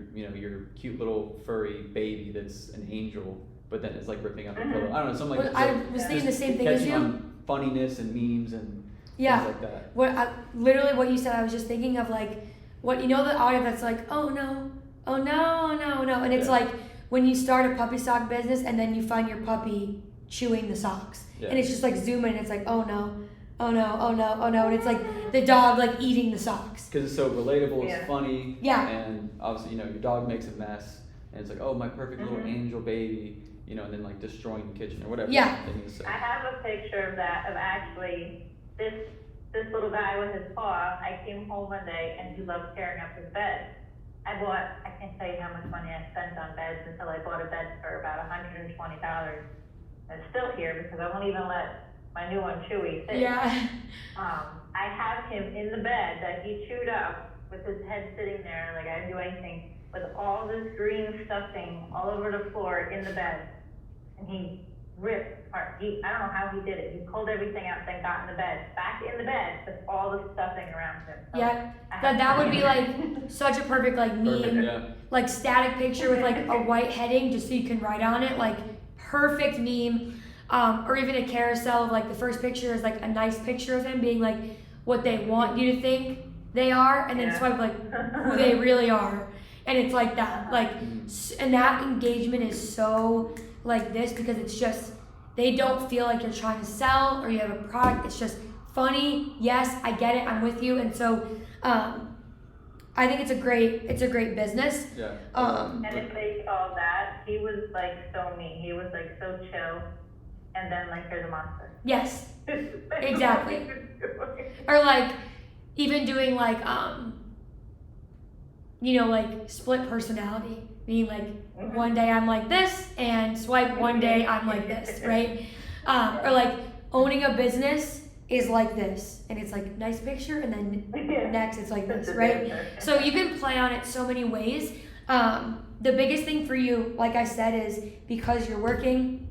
cute little furry baby that's an angel, but then it's like ripping up a pillow. I don't know, something like that. I was thinking the same thing as you. On funniness and memes and things like that. Literally what you said, I was just thinking of like, the audio that's like, oh no, and it's like when you start a puppy sock business and then you find your puppy chewing the socks, and it's just like zoom in, and it's like, oh no, and it's like the dog like eating the socks. Because it's so relatable, it's funny, Yeah. and obviously, your dog makes a mess, and it's like, oh, my perfect little angel baby, and then like destroying the kitchen or whatever. Yeah. I have a picture of that, of actually this little guy with his paw. I came home one day and he loved tearing up his bed. I can't tell you how much money I spent on beds until I bought a bed for about $120. It's still here because I won't even let my new one, Chewy, sit. Yeah. I have him in the bed that he chewed up with his head sitting there like I didn't do anything, with all this green stuffing all over the floor in the bed. And he ripped apart. I don't know how he did it. He pulled everything out, then got in the bed, back in the bed with all the stuffing around him. So Yeah, that would be like such a perfect like meme, like static picture with like a white heading just so you can write on it, like perfect meme. or even a carousel of like the first picture is like a nice picture of him being like what they want you to think they are, and then Yeah. swipe like who they really are, and it's like that, like, and that engagement is so like this because it's just they don't feel like you're trying to sell or you have a product. It's just funny. Yes, I get it. I'm with you, and so I think it's a great business. Yeah. And if they saw that, he was like so mean. He was like so chill, and then like here's a monster. Yes, exactly. Or like even doing like like split personality, meaning like one day I'm like this and swipe one day I'm like this, right? Or like owning a business is like this, and it's like nice picture, and then next it's like this, right? So you can play on it so many ways. The biggest thing for you, like I said, is because you're working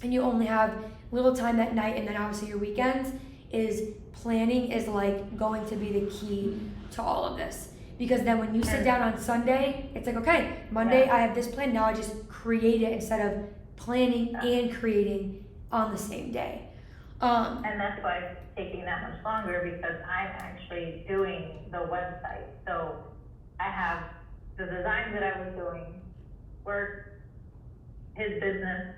and you only have little time at night, and then obviously your weekends, is planning is like going to be the key to all of this. Because then when you sit down on Sunday, it's like, okay, Monday I have this plan, now I just create it instead of planning and creating on the same day. And that's why it's taking that much longer, because I'm actually doing the website. So I have the designs that I was doing, work, his business,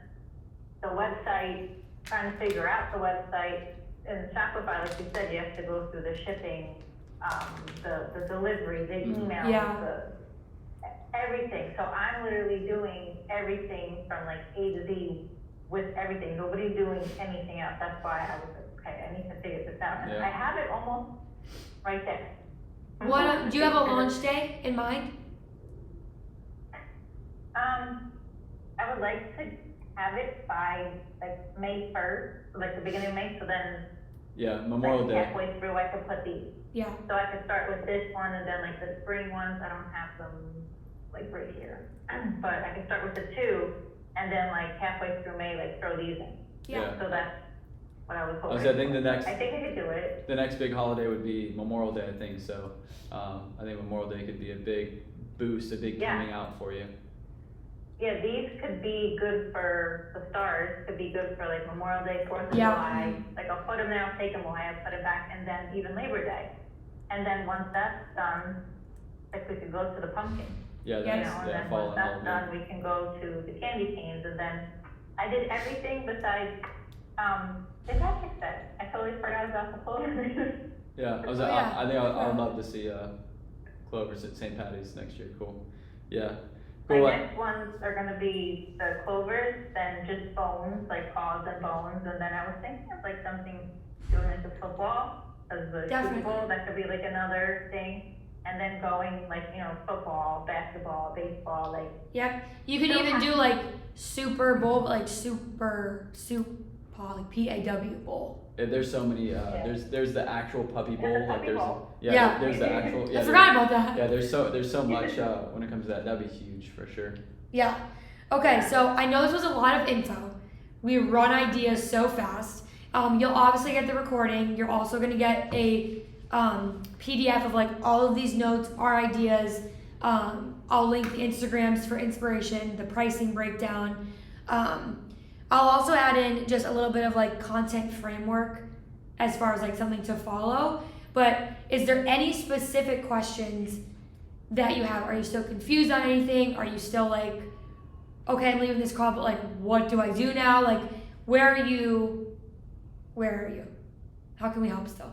the website, trying to figure out the website. And Shopify, like you said, you have to go through the shipping, the delivery, the emails, Yeah. everything. So I'm literally doing everything from like A to Z with everything. Nobody's doing anything else. That's why I was like, okay, I need to figure this out. And Yeah. I have it almost right there. What do you have a launch day in mind? I would like to have it by like May 1st, like the beginning of May, so then Yeah, Memorial like Day. halfway through I could put these. Yeah. So I could start with this one, and then like the spring ones, I don't have them like right here. But I can start with the two, and then like halfway through May, like throw these in. Yeah. So that's what I was hoping. I think the next I think I could do it. the next big holiday would be Memorial Day, I think. So I think Memorial Day could be a big boost, a big Yeah. coming out for you. Yeah, these could be good for the stars, could be good for like Memorial Day, 4th of Yeah. July. Like I'll put them there, I'll take them away, I'll put it back, and then even Labor Day. And then once that's done, like we could go to the pumpkin. Yeah, Yes. You that's know, and yeah, then fall once and that's Halloween. done, we can go to the candy canes, and then I did everything besides, the magic set. I totally forgot about the clovers. Yeah, I was. Oh, yeah. I think I Yeah. would love to see Clovers at St. Patty's next year. Cool. Yeah. My Cool. next ones are gonna be the clovers, then just bones, like paws and bones, and then I was thinking of like something doing into football, as the Super Definitely. Bowl, that could be like another thing. And then going like, football, basketball, baseball, like, Yep. You can So even happy. do like Super Bowl, but like like PAW Bowl. Yeah, there's so many. There's the actual puppy bowl. the Like puppy there's bowl. Yeah. there's the actual. Yeah, I forgot about that. Yeah, there's so much when it comes to that. That'd be huge for sure. Yeah. Okay, so I know this was a lot of info. We run ideas so fast. You'll obviously get the recording. You're also gonna get a PDF of like all of these notes, our ideas. I'll link the Instagrams for inspiration, the pricing breakdown. I'll also add in just a little bit of like content framework as far as like something to follow. But is there any specific questions that you have? Are you still confused on anything? Are you still like, okay, I'm leaving this call, but like, what do I do now? Like, where are you? How can we help still?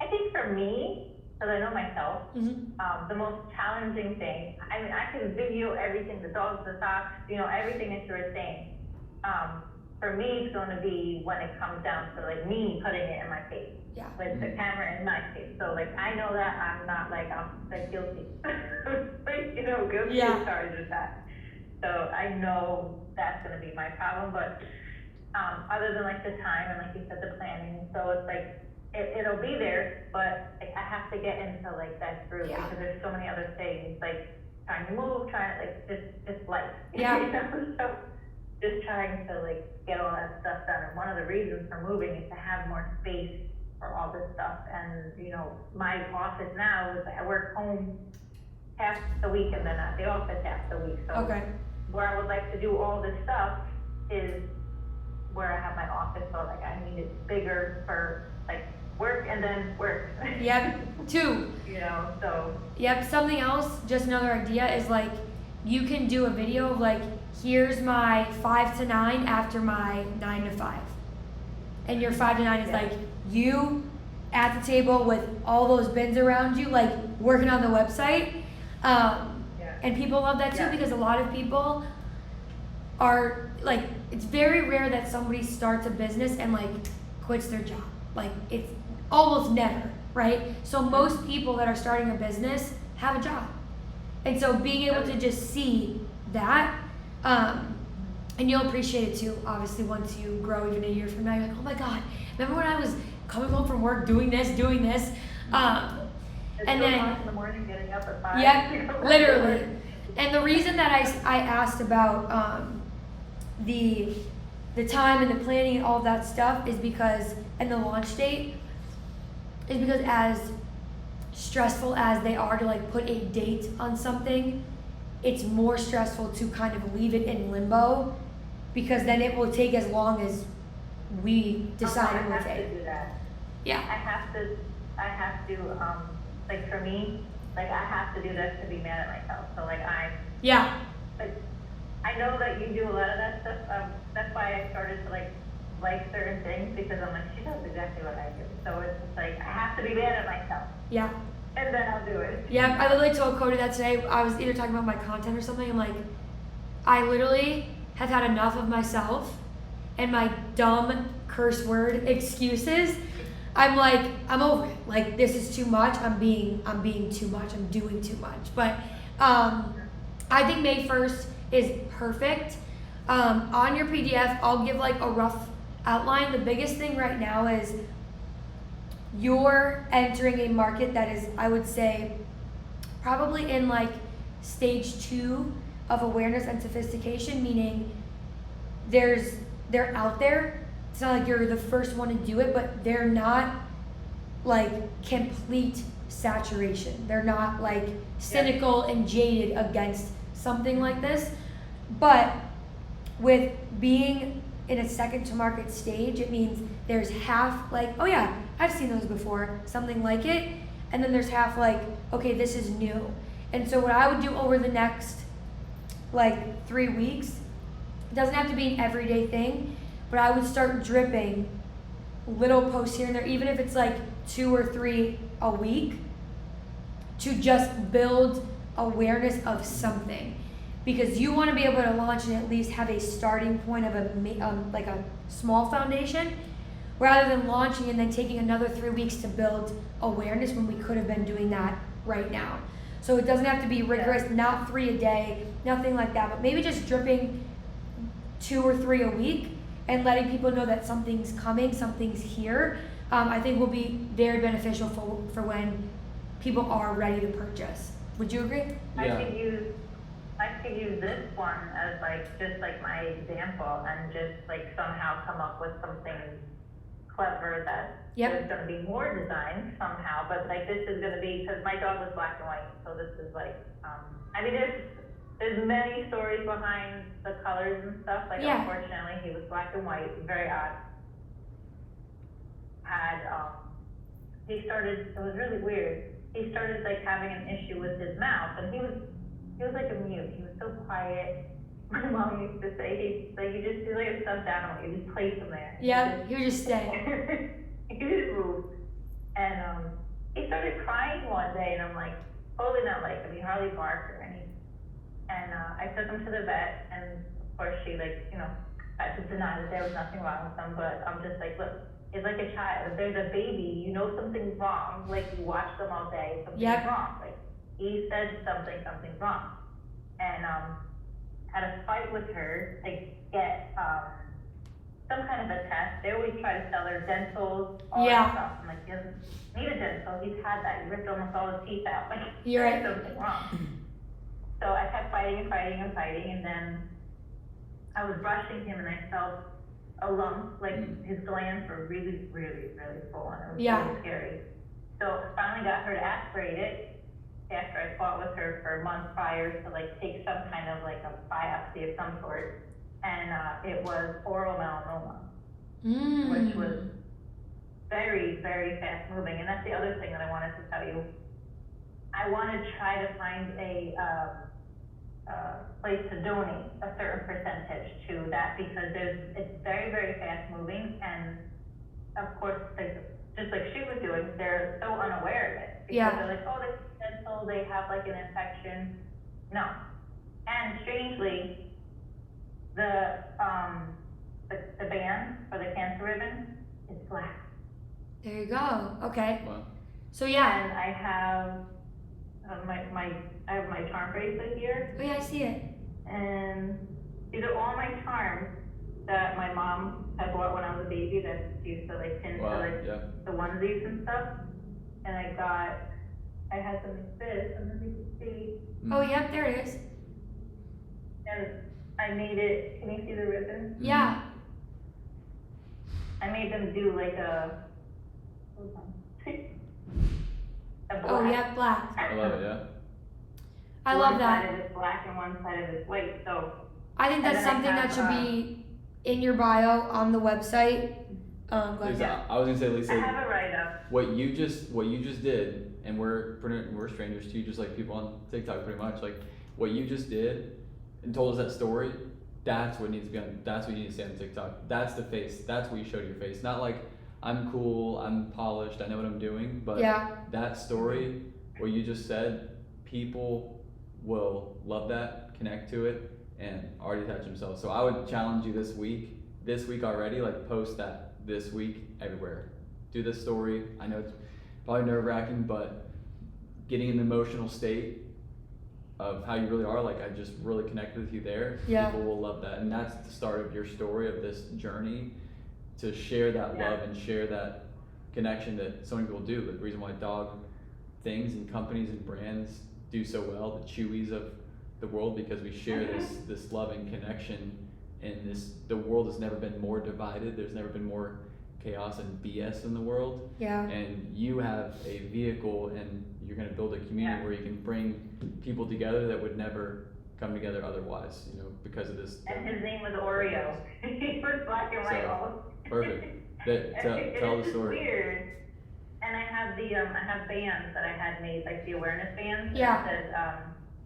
I think for me, because I know myself, Mm-hmm. the most challenging thing, I mean, I can video everything, the dogs, the socks, everything that you were saying. For me, it's going to be when it comes down to like me putting it in my face, Yeah. with the camera in my face. So like, I know that I'm not like, I'm like guilty, like, guilty Yeah. as charged with that. So I know that's going to be my problem, but, other than like the time and like you said, the planning, so it's like, it'll be there, but like, I have to get into like that groove, Yeah. because there's so many other things, like trying to move, like just life. Yeah. So just trying to like get all that stuff done. And one of the reasons for moving is to have more space for all this stuff. And my office now is I work home half the week and then at the office half the week. So Okay. where I would like to do all this stuff is where I have my office, so like I need it bigger for like work and then work. Yep. 2. You know, so. Yep. Something else, just another idea is like you can do a video of like, here's my 5 to 9 after my 9 to 5. And your 5 to 9 is Yeah. like you at the table with all those bins around you, like working on the website. Yeah. And people love that too, Yeah. because a lot of people are like, it's very rare that somebody starts a business and like quits their job. Like it's almost never, right? So most people that are starting a business have a job. And so being able to just see that, and you'll appreciate it too, obviously, once you grow even a year from now, you're like, oh my God, remember when I was coming home from work doing this? It's And so then- hard in the morning getting up at 5. Yep, you know, literally. And the reason that I asked about the time and the planning and all of that stuff is because, and the launch date, is because as stressful as they are to like put a date on something, it's more stressful to kind of leave it in limbo, because then it will take as long as we decide it will I have to take. do that. Yeah. I have to, like for me, like I have to do this to be mad at myself. So like Yeah. like, I know that you do a lot of that stuff. That's why I started to like certain things, because I'm like, she knows exactly what I do. So it's just like, I have to be mad at myself, Yeah. and then I'll do it. Yeah, I literally told Cody that today. I was either talking about my content or something. I'm like, I literally have had enough of myself and my dumb curse word excuses. I'm like, I'm over it. Like, this is too much. I'm being too much. I'm doing too much. But I think May 1st is perfect. On your PDF, I'll give like a rough outline. The biggest thing right now is you're entering a market that is, I would say, probably in like stage 2 of awareness and sophistication, meaning they're out there. It's not like you're the first one to do it, but they're not like complete saturation. They're not like cynical and jaded against something like this. But with being in a second to market stage, it means there's half like, oh yeah, I've seen those before, something like it. And then there's half like, okay, this is new. And so what I would do over the next like 3 weeks, it doesn't have to be an everyday thing, but I would start dripping little posts here and there, even if it's like 2 or 3 a week, to just build awareness of something. Because you want to be able to launch and at least have a starting point of like a small foundation, rather than launching and then taking another 3 weeks to build awareness when we could have been doing that right now. So it doesn't have to be rigorous, not 3 a day, nothing like that, but maybe just dripping 2 or 3 a week and letting people know that something's coming, something's here. I think will be very beneficial for when people are ready to purchase. Would you agree? Yeah. I could use this one as like just like my example, and just like somehow come up with something clever that there's going to be more designs somehow. But like this is going to be, because my dog was black and white, so this is like I mean there's many stories behind the colors and stuff. Like unfortunately he was black and white, very odd. He started, it was really weird. He started like having an issue with his mouth, and he was like a mute. He was so quiet. My mom used to say, he's like a stuffed animal. You just place him there. Yeah, he would just stay. He didn't move. And he started crying one day, and I'm like, totally not like him. He hardly barked or anything. And I took him to the vet, and of course she had to deny that there was nothing wrong with him. But I'm just like, look, it's like a child. If there's a baby, you know something's wrong. Like you watch them all day, something's wrong. Like he said something's wrong. And had a fight with her to get some kind of a test. They always try to sell her dentals, all that stuff. I'm like, he doesn't need a dental. He's had that. You ripped almost all his teeth out. Like You're right. there's something wrong. So I kept fighting, and then I was brushing him, and I felt a lump. Like his glands were really, really, really full, and it was really scary. So I finally got her to aspirate it, after I fought with her for a month prior to like take some kind of like a biopsy of some sort. and it was oral melanoma, Mm. which was very, very fast moving. And that's the other thing that I wanted to tell you. I want to try to find a place to donate a certain percentage to that, because it's very, very fast moving, and of course, just like she was doing, they're so unaware of it. Because Yeah. they're like, oh, they're dental, they have like an infection. No. And strangely, the band for the cancer ribbon is black. There you go. Okay. Wow. So yeah. And I have I have my charm bracelet here, Oh yeah, I see it. and these are all my charms that my mom had bought when I was a baby that she used to like pin to Wow. like Yeah. the onesies and stuff. And I had them like this, and then you can see, Mm. Oh yep, there it is. and I made it, can you see the ribbon? Mhm. Yeah. I made them do like a black. Oh yeah, black. I love it. Yeah. I love One that. side of it's black and one side of it's white, so. I think that's And then I something that have, should be in your bio on the website. Go ahead. Lisa, I was gonna say, I Lisa, have a write-up. what you just did, and we're strangers to you, just like people on TikTok, pretty much. Like what you just did, and told us that story. That's what needs to be on. That's what you need to say on TikTok. That's the face. That's what you showed your face. Not like I'm cool, I'm polished, I know what I'm doing. But Yeah. that story, what you just said, people will love that, connect to it, and already attach themselves. So I would challenge you this week already, like post that this week everywhere. Do this story. I know it's probably nerve-wracking, but getting in the emotional state of how you really are, like I just really connected with you there. Yeah. People will love that, and that's the start of your story, of this journey, to share that Yeah. love and share that connection that so many people do. The reason why dog things and companies and brands do so well, the Chewies of the world, because we share this love and connection. And the world has never been more divided. There's never been more chaos and BS in the world. Yeah. And you have a vehicle, and you're going to build a community Yeah. where you can bring people together that would never come together otherwise, because of this. And his name was Oreo. He was black and white So, all. perfect. Tell It's the just story. weird. And I have I have bands that I had made, like the awareness bands. Yeah. That says,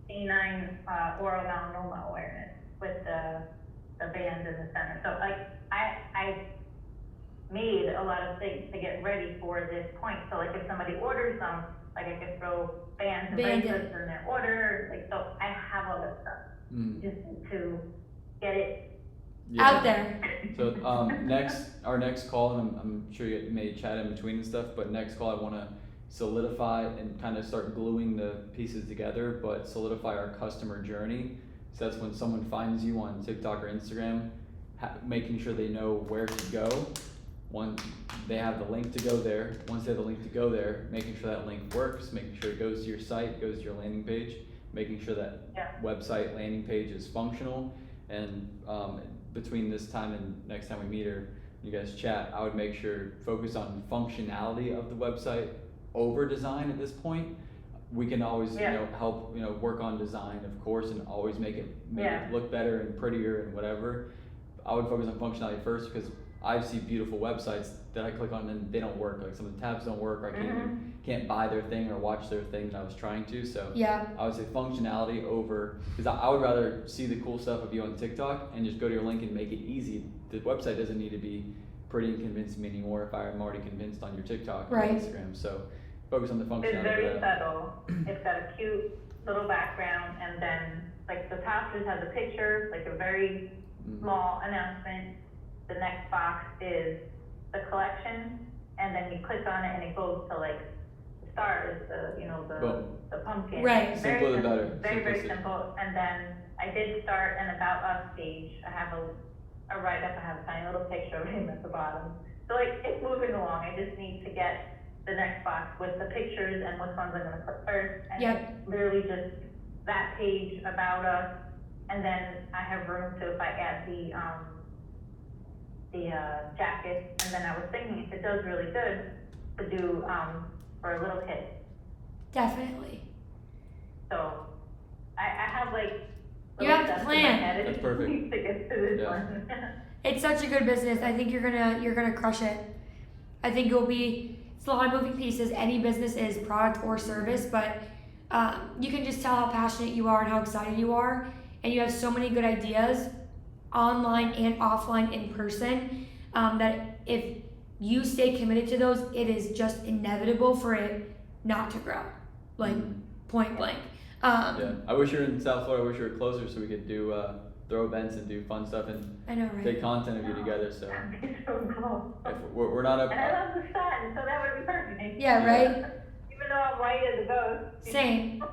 canine, oral melanoma awareness with the band in the center. So like, I made a lot of things to get ready for this point. So like if somebody orders them, like I could throw bands and Band-Aid. bracelets in their order, like, so I have all this stuff. Mm. Just need to get it. Yeah. Out there. So our next call, and I'm sure you may chat in between and stuff, but next call I want to solidify and kind of start gluing the pieces together, but solidify our customer journey. So that's when someone finds you on TikTok or Instagram, making sure they know where to go. One, they have the link to go there. Once they have the link to go there, making sure that link works, making sure it goes to your site, goes to your landing page, making sure that Yeah. website landing page is functional. And between this time and next time we meet or you guys chat, I would make sure focus on functionality of the website over design at this point. We can always Yeah. help work on design, of course, and always make it Yeah. look better and prettier and whatever. I would focus on functionality first, because I see beautiful websites that I click on and they don't work. Like some of the tabs don't work, or I can't buy their thing or watch their thing that I was trying to. So Yeah. I would say functionality over, because I would rather see the cool stuff of you on TikTok and just go to your link and make it easy. The website doesn't need to be pretty and convince me anymore if I'm already convinced on your TikTok or Right. Instagram. So focus on the It's functionality. very of that. subtle. It's got a cute little background, and then like the top just has a picture, like a very Mhm. small announcement. The next box is the collection, and then you click on it and it goes to like the stars, Boom. the pumpkin. Right. Very Simpler the simple, better. Very, very Simplicity. simple. And then I did start an About Us page. I have a write-up, I have a tiny little picture of him at the bottom. So like, it's moving along. I just need to get the next box with the pictures and which ones I'm gonna put first. And Yep. it's literally just that page, About Us, and then I have room to, if I add the jacket, and then I was thinking if it does really good, to do, for a little kid. Definitely. So, I have like You have to stuff in my plan. head That's perfect. To get to this Yeah. one. It's such a good business. I think you're gonna crush it. I think it's a lot of moving pieces. Any business is product or service, but you can just tell how passionate you are and how excited you are, and you have so many good ideas, online and offline, in person, that if you stay committed to those, it is just inevitable for it not to grow, like point blank. Yeah, I wish you were in South Florida. I wish you were closer so we could do throw events and do fun stuff and I know, right? take content of you together. So That'd be so cool. if we're not up. And I love the sun, so that would be perfect. Yeah, right. Even though I'm white as a ghost. Same.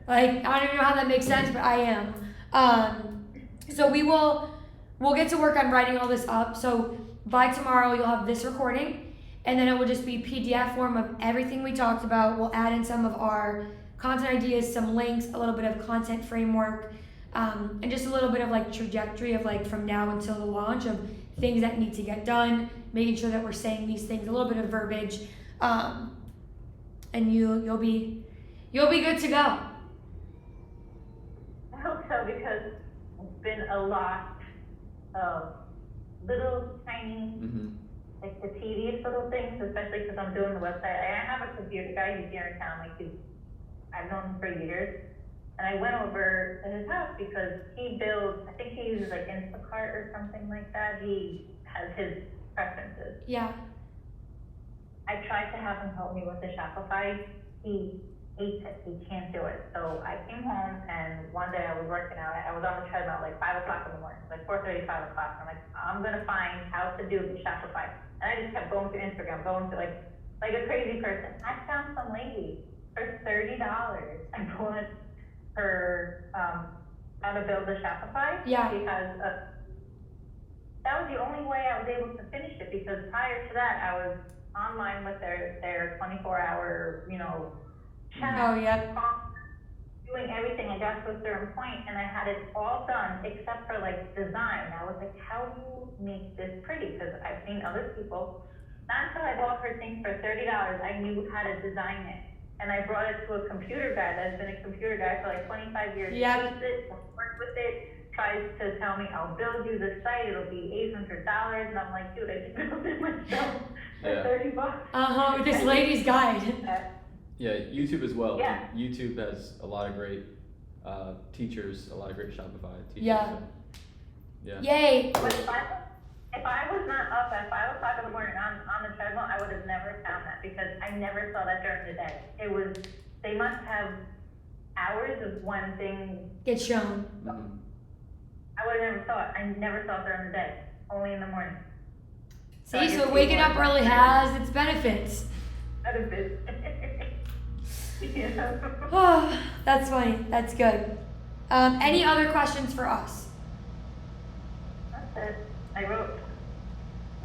Like, I don't even know how that makes sense, but I am. So we'll get to work on writing all this up. So by tomorrow, you'll have this recording, and then it will just be PDF form of everything we talked about. We'll add in some of our content ideas, some links, a little bit of content framework, and just a little bit of like trajectory of like from now until the launch of things that need to get done, making sure that we're saying these things, a little bit of verbiage, and you'll be good to go. I hope so, because it's been a lot of little tiny, like the tedious little things, especially because I'm doing the website. I have a computer guy who's here in town, I've known him for years. And I went over to his house because he builds, I think he uses like Instacart or something like that. He has his preferences. Yeah. I tried to have him help me with the Shopify. He hates it. He can't do it. So I came home, and one day I was working out. I was on the treadmill like 5 o'clock in the morning, like 4:30, 5 o'clock. I'm like, I'm gonna find how to do the Shopify. And I just kept going to Instagram, going to like a crazy person. I found some lady for $30. I bought her how to build the Shopify. Yeah. Because that was the only way I was able to finish it, because prior to that I was online with their 24-hour, chat. Oh, yeah. Doing everything. I got to a certain point and I had it all done except for like design. I was like, how do you make this pretty? Because I've seen other people. Not until I bought her things for $30, I knew how to design it. And I brought it to a computer guy that's been a computer guy for like 25 years. Yep. Uses it, works with it, tries to tell me, I'll build you the site, it'll be $800. And I'm like, dude, I can build it myself for $30. With this lady's guide. Yeah, YouTube as well. Yeah. YouTube has a lot of great teachers, a lot of great Shopify teachers. Yeah. So, yeah. Yay. But if I was not up at 5 o'clock in the morning on the treadmill, I would have never found that, because I never saw that during the day. They must have hours of when things, Get shown. I would have never saw it. I never saw it during the day, only in the morning. See, so waking up early has its benefits. That is it. Yeah. Oh, that's funny. That's good. Any other questions for us? That's it. I wrote.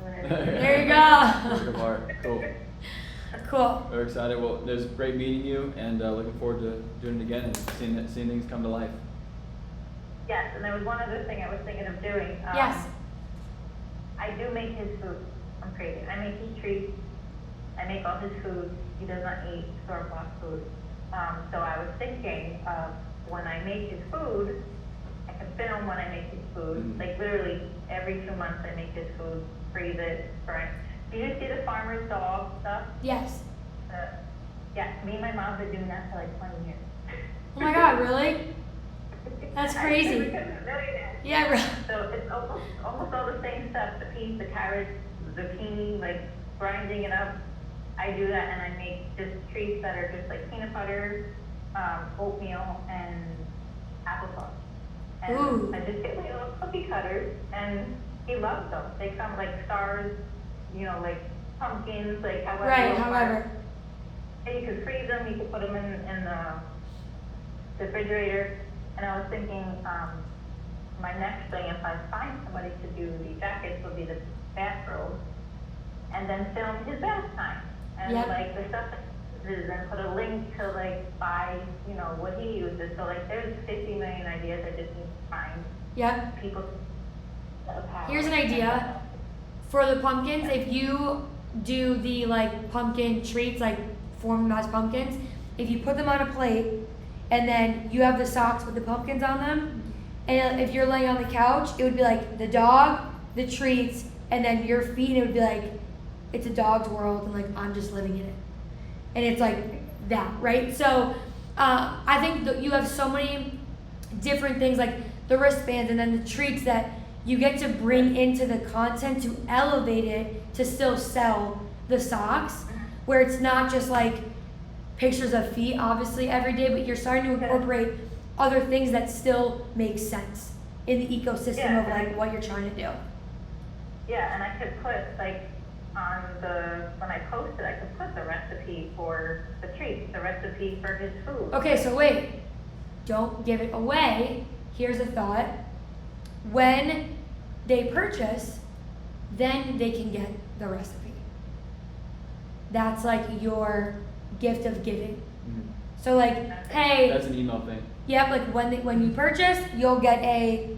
There you go. Work of art. Cool. Cool. We're excited. Well, it was great meeting you, and looking forward to doing it again and seeing things come to life. Yes, and there was one other thing I was thinking of doing. Yes. I do make his food. I'm crazy. I make his treats. I make all his food. He does not eat store-bought food. So I was thinking of when I make his food, I can film when I make his food. Like literally every 2 months I make his food, freeze it, burn it. Did you see the farmer's dog stuff? Yes. Yeah, me and my mom have been doing that for like 20 years. Oh my God, really? That's crazy. I became a millionaire. Yeah, right. So it's almost all the same stuff, the peas, the carrots, zucchini, like grinding it up. I do that, and I make just treats that are just like peanut butter, oatmeal, and applesauce. And Ooh. I just get my little cookie cutters, and he loves them. They come like stars, like pumpkins, like however. Right, you want. however. And you could freeze them, you could put them in the refrigerator. And I was thinking, my next thing, if I find somebody to do the jackets, would be the bathrobe, and then film his bath time. And Yep. like the stuff that he uses, and put a link to like buy, what he uses. So like there's 50 million ideas. I just need to find Yep. people of how. Here's an idea. For the pumpkins, if you do the like pumpkin treats, like form them as pumpkins, if you put them on a plate and then you have the socks with the pumpkins on them. And if you're laying on the couch, it would be like the dog, the treats, and then your feet, and it would be like, it's a dog's world, and like, I'm just living in it. And it's like that, right? So I think that you have so many different things, like the wristbands and then the treats that you get to bring into the content to elevate it to still sell the socks, where it's not just like pictures of feet, obviously, every day, but you're starting to incorporate other things that still make sense in the ecosystem of like what you're trying to do. Yeah, and I could put like when I post it, I could put the recipe for the treats, the recipe for his food. Okay, so wait, don't give it away. Here's a thought. When they purchase, then they can get the recipe. That's like your gift of giving. Mhm. So like, hey, That's an email thing. yep, like when you purchase, you'll get a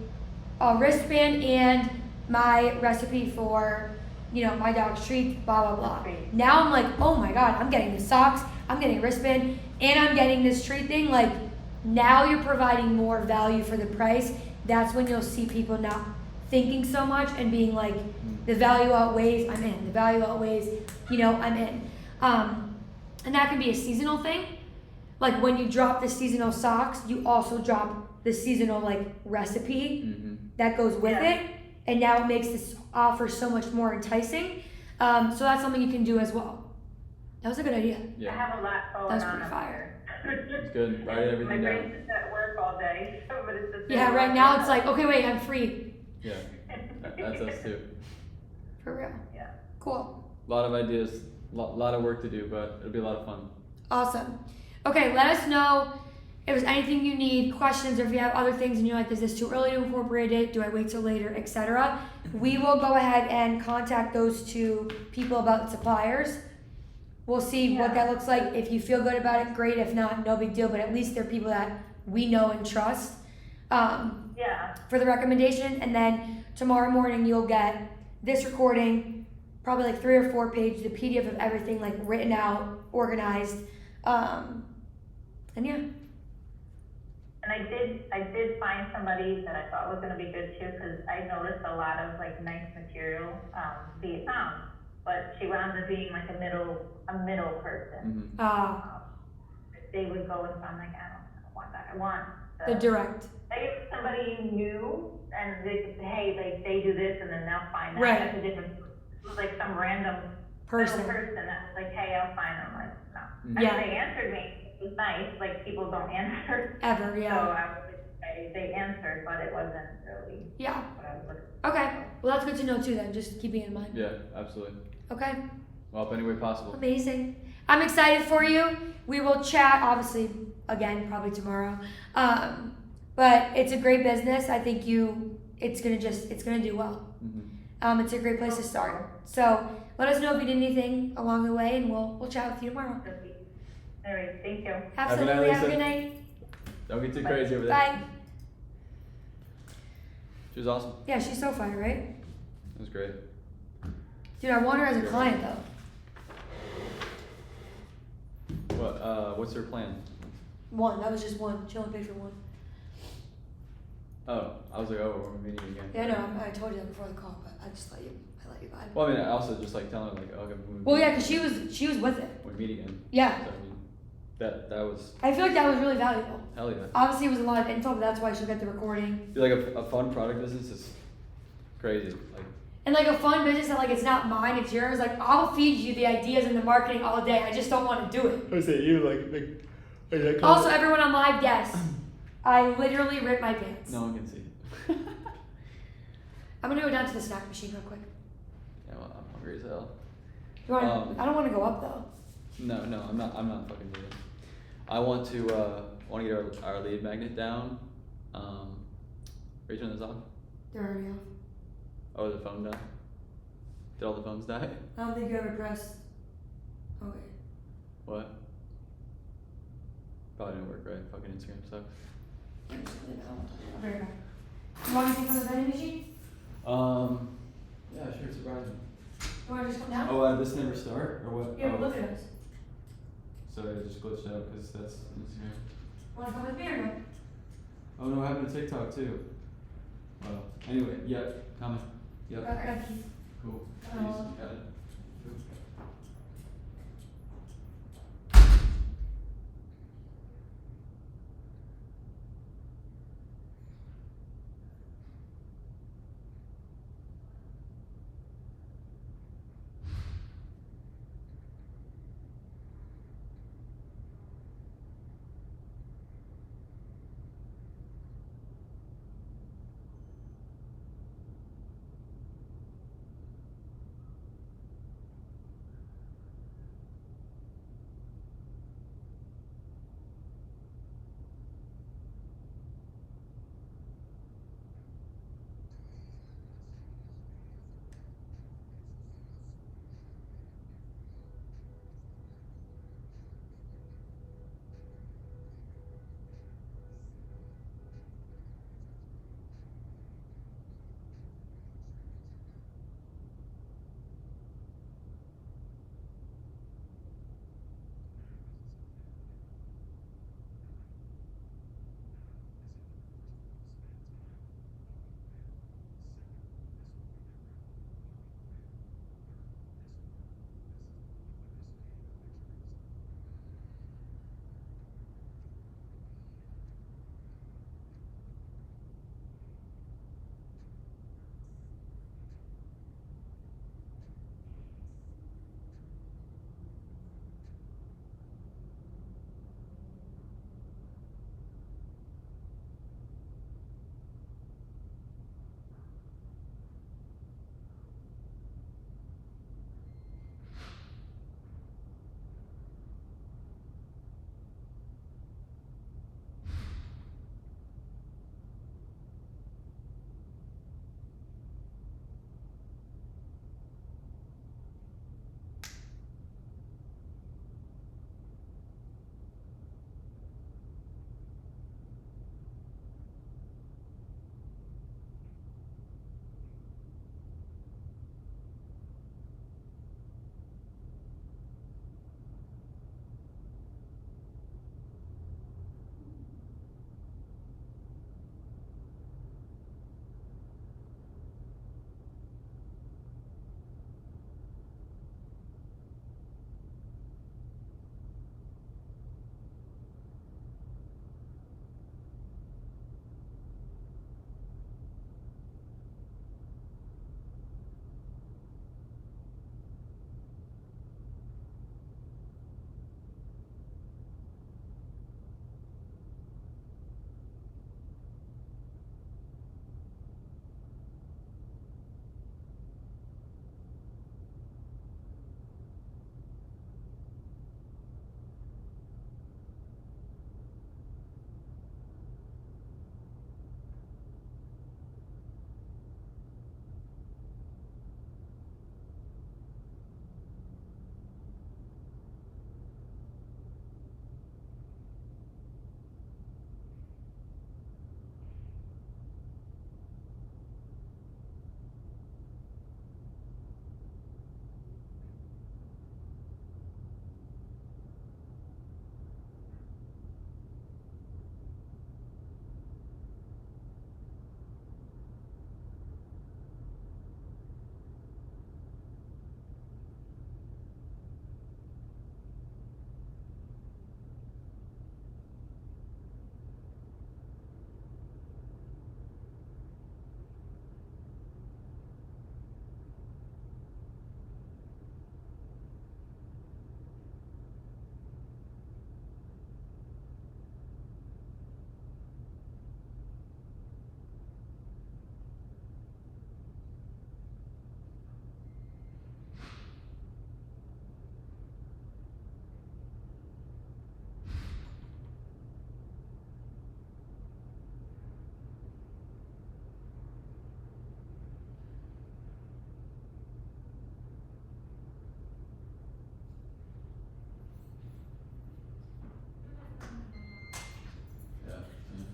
wristband and my recipe for, my dog's treats, blah, blah, blah. Great. Now I'm like, oh my God, I'm getting the socks, I'm getting a wristband, and I'm getting this treat thing. Like, now you're providing more value for the price. That's when you'll see people not thinking so much and being like, the value outweighs, I'm in. The value outweighs, I'm in. And that can be a seasonal thing. Like when you drop the seasonal socks, you also drop the seasonal like recipe Mm-hmm. that goes with Yeah. it. And now it makes this offer so much more enticing. So that's something you can do as well. That was a good idea. I Yeah, have a lot going That's on pretty up fire. here. it's good. Write My everything down. brain's just at work all day, but it's just. Yeah, right now it's like, okay, wait, I'm free. Yeah, that's us too. For real. Yeah. Cool. A lot of ideas, lot of work to do, but it'll be a lot of fun. Awesome. Okay, let us know if there's anything you need, questions, or if you have other things and you're like, is this too early to incorporate it? Do I wait till later, etc. We will go ahead and contact those two people about the suppliers. We'll see what that looks like. If you feel good about it, great. If not, no big deal. But at least they're people that we know and trust Yeah. for the recommendation. And then tomorrow morning you'll get this recording, probably like 3 or 4 pages, the PDF of everything like written out, organized. And yeah. And I did find somebody that I thought was gonna be good too, because I noticed a lot of like nice material, Vietnam, but she wound up being like a middle person. Mm-hmm. They would go and I'm like, I don't want that. I want The direct. maybe somebody you knew and they could say, hey, they do this, and then they'll find that. Right. That's a different. It was like some random Person. little person that was like, hey, I'll find them. I'm like, no. I Yeah. mean, they answered me. It was nice. Like people don't answer. Ever, So yeah. I was like, they answered, but it wasn't really Yeah. what I was looking for. Okay. Well, that's good to know too then. Just keeping it in mind. Yeah, absolutely. Okay. Well, if any way possible. Amazing. I'm excited for you. We will chat, obviously, again, probably tomorrow. But it's a great business. I think it's gonna do well. Mm-hmm. It's a great place to start. So let us know if you need anything along the way, and we'll chat with you tomorrow. All right, thank you. Absolutely. Have a Lisa. good night. Don't get too crazy over there. Bye. She was awesome. Yeah, she's so fun, right? It was great. Dude, I want her as a client though. What's her plan? One. That was just one. She only paid for one. Oh, I was like, oh, we're meeting again. Yeah, no, I told you that before the call, but I let you vibe. Well, I mean, I also just like telling her like, okay, Well, yeah, cause she was with it. we meet again. Yeah. So, I mean, that was I feel like that was really valuable. hell yeah. Obviously, it was a lot of info, but that's why she'll get the recording. I feel like a fun product business is crazy. Like, And like a fun business that like it's not mine, it's yours. Like I'll feed you the ideas and the marketing all day. I just don't want to do it. I say you like Also, everyone on live, yes, I literally ripped my pants. No one can see. I'm gonna go down to the snack machine real quick. Yeah, well, I'm hungry as hell. You want? I don't want to go up though. No, I'm not fucking doing it. I want to get our lead magnet down. Are you turning this off? They're already off. Oh, the phone died? Did all the phones die? I don't think you ever pressed. Oh wait. What? Probably didn't work right. Fucking Instagram sucks. I'll be right back. You want anything from the vending machine? Yeah, sure, surprise me. You want to just come down? Oh, this never start? Or what? Yeah, Oh. look at us. So it just glitched out because that's Instagram. Wanna come with me or no? Oh no, I have a TikTok too. Well, anyway, yep, coming. Yep, Okay. cool. Um, Got it. Cool.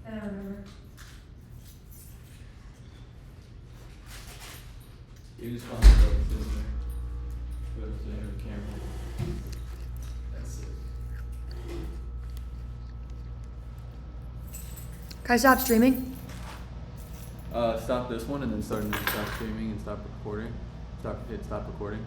I don't remember. You just want to go to there. Go to the camera. That's it. Can I stop streaming? Stop this one and then start streaming and stop recording. Hit stop recording.